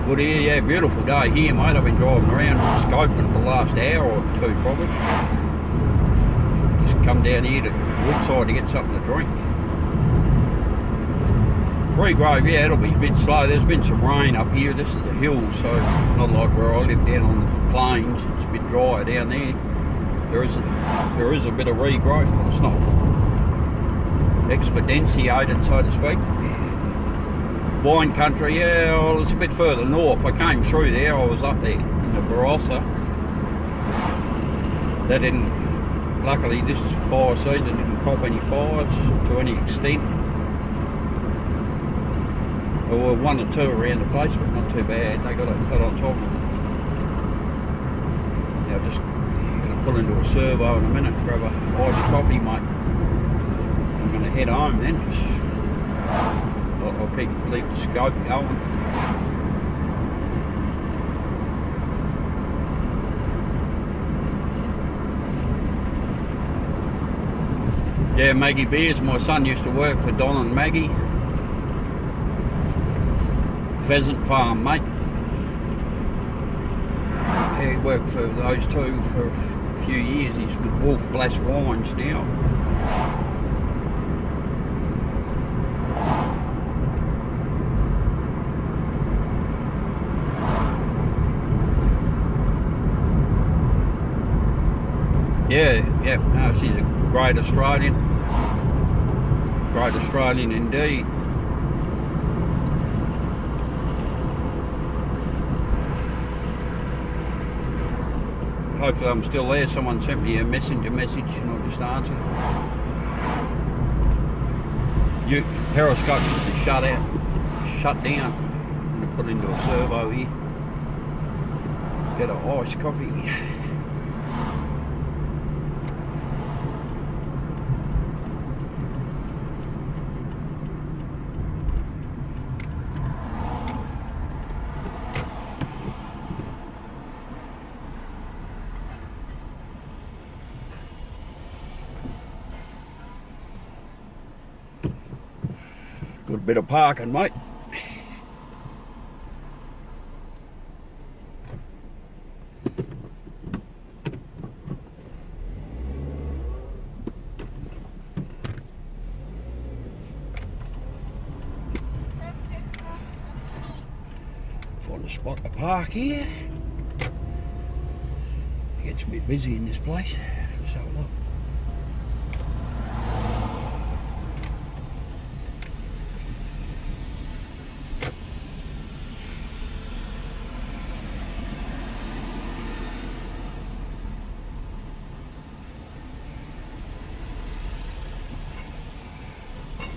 [SPEAKER 1] Good here, yeah, beautiful day here, mate. I've been driving around scoping for the last hour or two, probably. Just come down here to Woodside to get something to drink. Regrove, yeah, it'll be a bit slow. There's been some rain up here. This is a hill, so not like where I live down on the plains. It's a bit drier down there. There is a bit of regrowth, but it's not exponentiated, so to speak. Wine country, yeah, well, it's a bit further north. I came through there, I was up there in the Barossa. That didn't, luckily this fire season didn't cop any fires to any extent. There were one or two around the place, but not too bad. They got on top of them. Yeah, I'm just going to pull into a servo in a minute, grab a iced coffee, mate. I'm going to head home then. I'll leave the scope going. Yeah, Maggie Beers. My son used to work for Don and Maggie. Pheasant farm, mate. Yeah, he worked for those two for a few years. He's with Wolf Blass Wines now. Yeah, no, she's a great Australian. Great Australian indeed. Hopefully I'm still there. Someone sent me a messenger message and I'll just answer. Periscope used to shut down. I'm going to put into a servo here. Get an iced coffee. Good bit of parking, mate. Find a spot to park here. It gets a bit busy in this place. Let's have a look.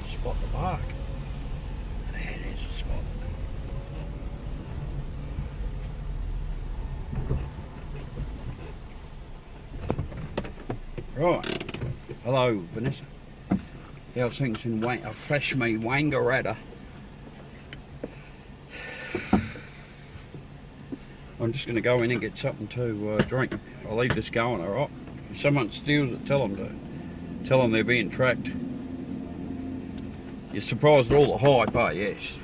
[SPEAKER 1] Spot to park. There's a spot. Right. Hello, Vanessa. How's things in Flash Me Wangaratta? I'm just going to go in and get something to drink. I'll leave this going, alright? If someone steals it, tell them they're being tracked. You're surprised at all the hype, eh? Yes.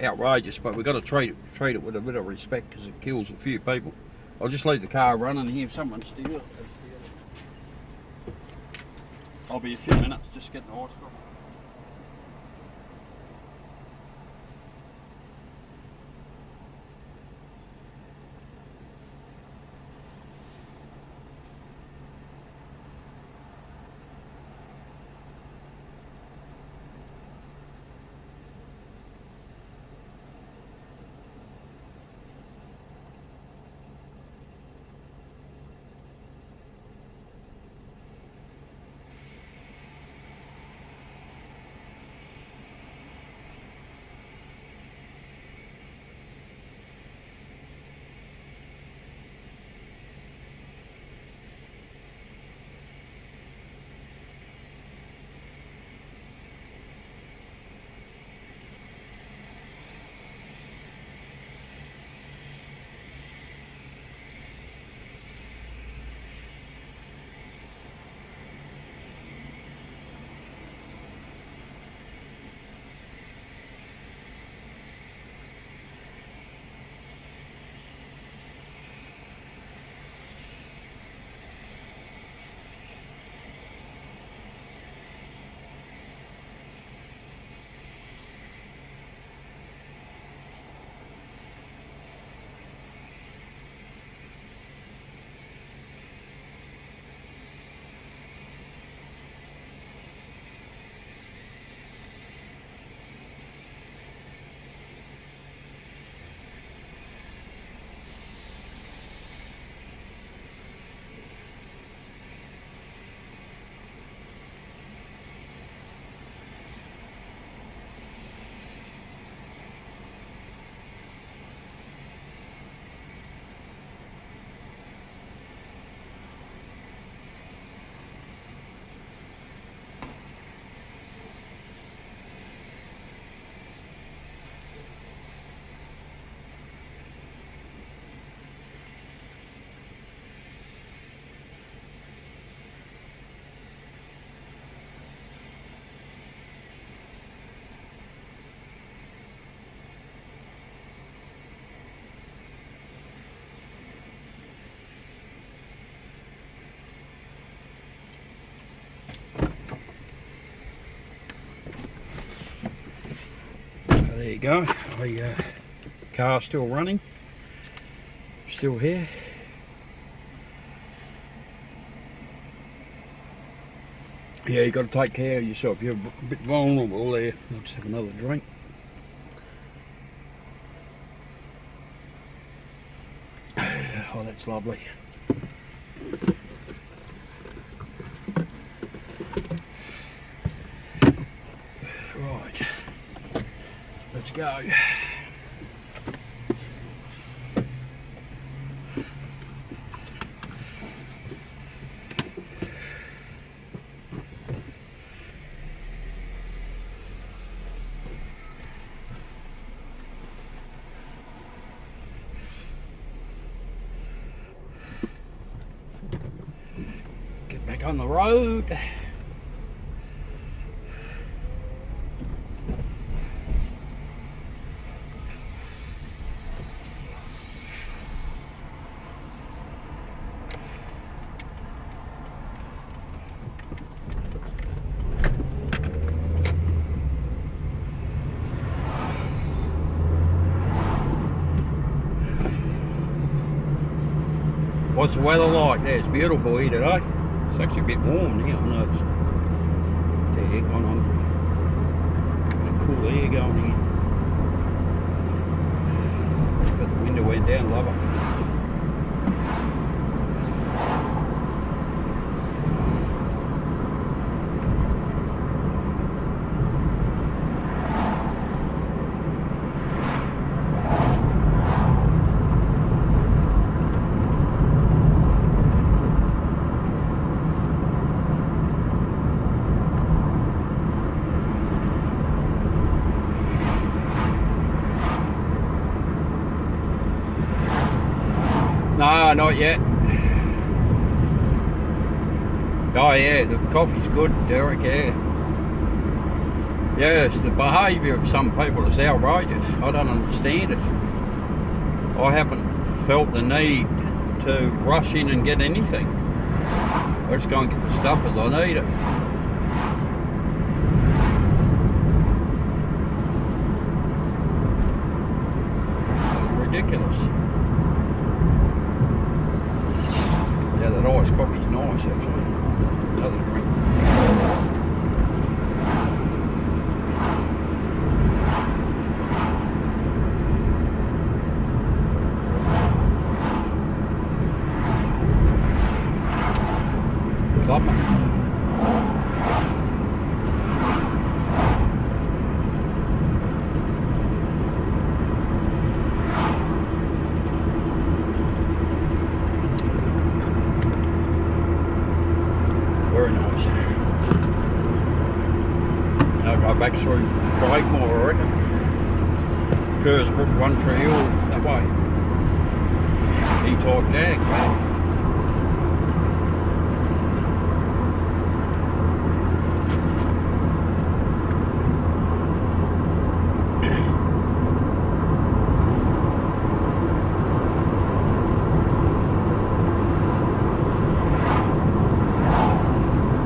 [SPEAKER 1] Outrageous, but we've got to treat it with a bit of respect because it kills a few people. I'll just leave the car running here if someone steals it. I'll be a few minutes just getting the ice coffee. go. The car's still running. Still here. Yeah, you got to take care of yourself. You're a bit vulnerable there. I'll just have another drink. Oh, that's lovely. Right, let's go. Get back on the road. What's the weather like there? It's beautiful here today. It's actually a bit warm now. I know it's the aircon on for cool air going in. But the window went down, love it. No, not yet. Oh yeah, the coffee's good, Derek, yeah. Yes, the behaviour of some people is outrageous. I don't understand it. I haven't felt the need to rush in and get anything. I just go and get the stuff as I need it. It's ridiculous. Yeah, that iced coffee's nice actually. Another drink. Clubman. Very nice. I'll go back through Craigmore, I reckon. Kersbrook, One Tree Hill, that way. E-type Jag, man.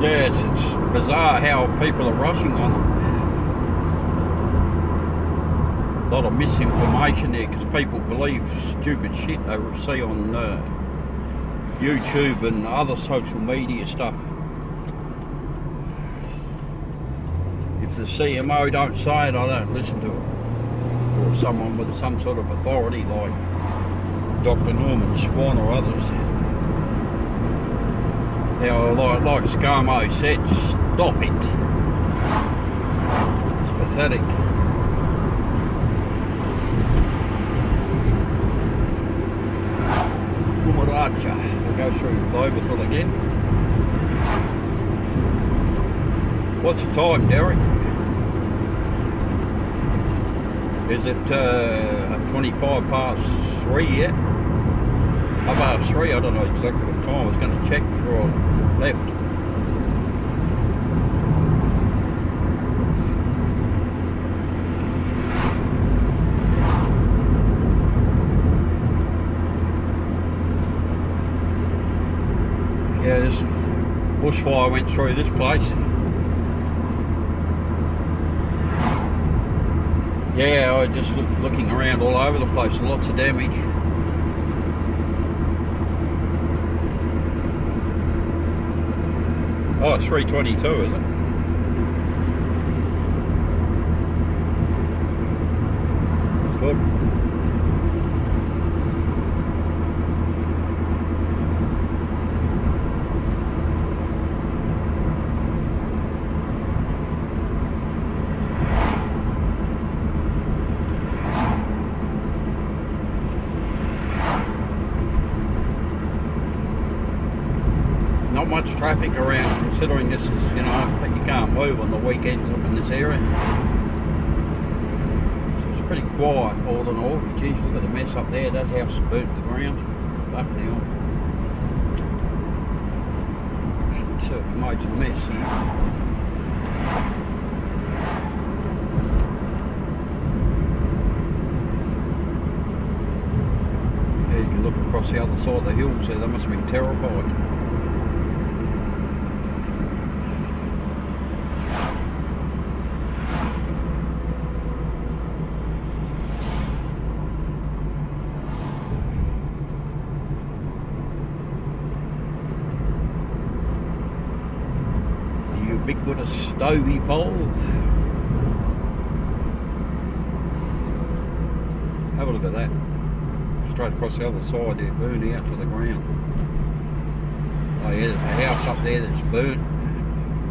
[SPEAKER 1] Yes, it's bizarre how people are rushing on it. A lot of misinformation there because people believe stupid shit they see on YouTube and other social media stuff. If the CMO don't say it, I don't listen to it. Or someone with some sort of authority like Dr. Norman Swan or others. How, like ScoMo said, stop it. It's pathetic. Kumaracha. We'll go through Loberthal again. What's the time, Derek? Is it 25 past 3 yet? About 3, I don't know exactly what time. I was going to check before I left. Yeah, this bushfire went through this place. Yeah, I just looking around all over the place. Lots of damage. Oh, it's 322, is it? Good. Not much traffic around, considering this is, you know, you can't move on the weekends up in this area. So it's pretty quiet all in all. Geez, look at the mess up there. That house is burnt to the ground. Luckily on. It certainly made some mess here. Yeah, you can look across the other side of the hills there. They must have been terrified. Ubiquitous Stovey pole. Have a look at that. Straight across the other side there, burned out to the ground. Oh yeah, there's a house up there that's burnt.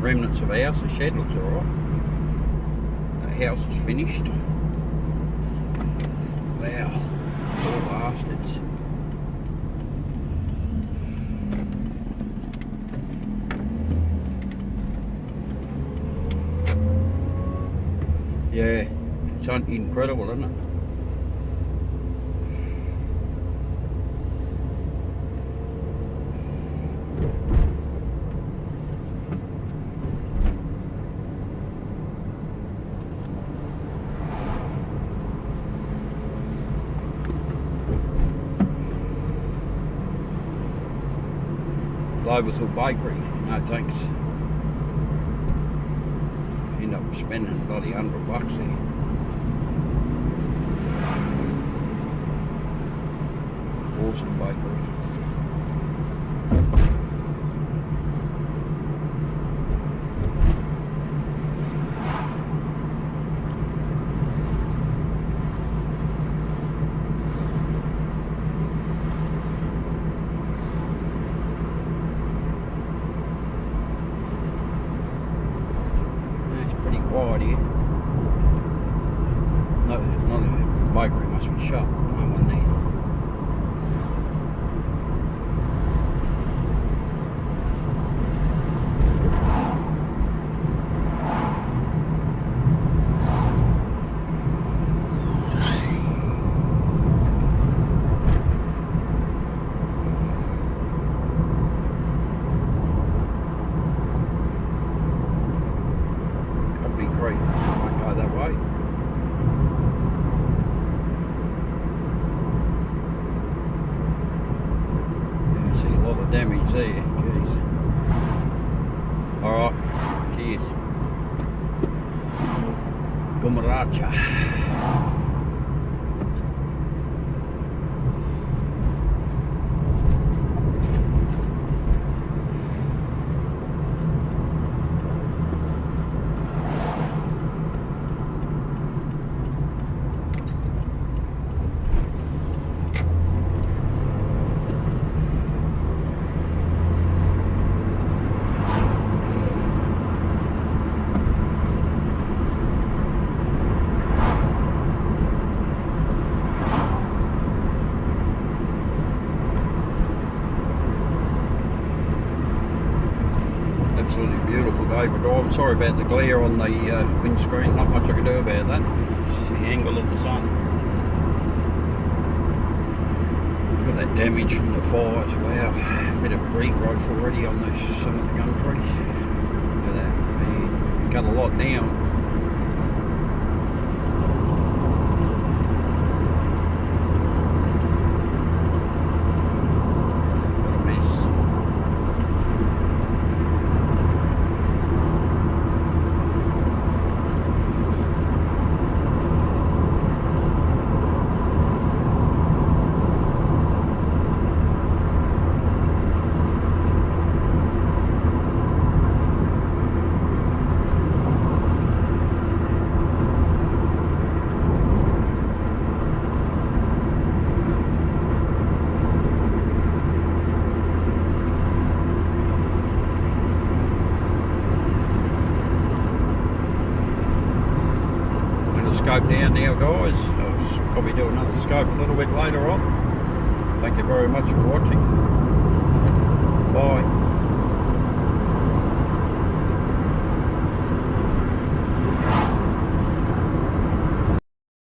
[SPEAKER 1] Remnants of a house. The shed looks alright. The house is finished. Wow. Poor bastards. Yeah, it's incredible, isn't it? Local bakery, no thanks. End up spending bloody $100 there. Awesome bakery. Quiet here. No, not a bakery, must be shut. No one there. Creek. Might go that way. Yeah, I see a lot of damage there. Jeez. Alright. Cheers. Gumaracha. Absolutely beautiful day for driving. Sorry about the glare on the windscreen, not much I can do about that. It's the angle of the sun. Look at that damage from the fires, wow. A bit of regrowth already on some of the gum trees. Look at that, man. Cut a lot now. shut down now, guys. I'll probably do another scope a little bit later on. Thank you very much for watching.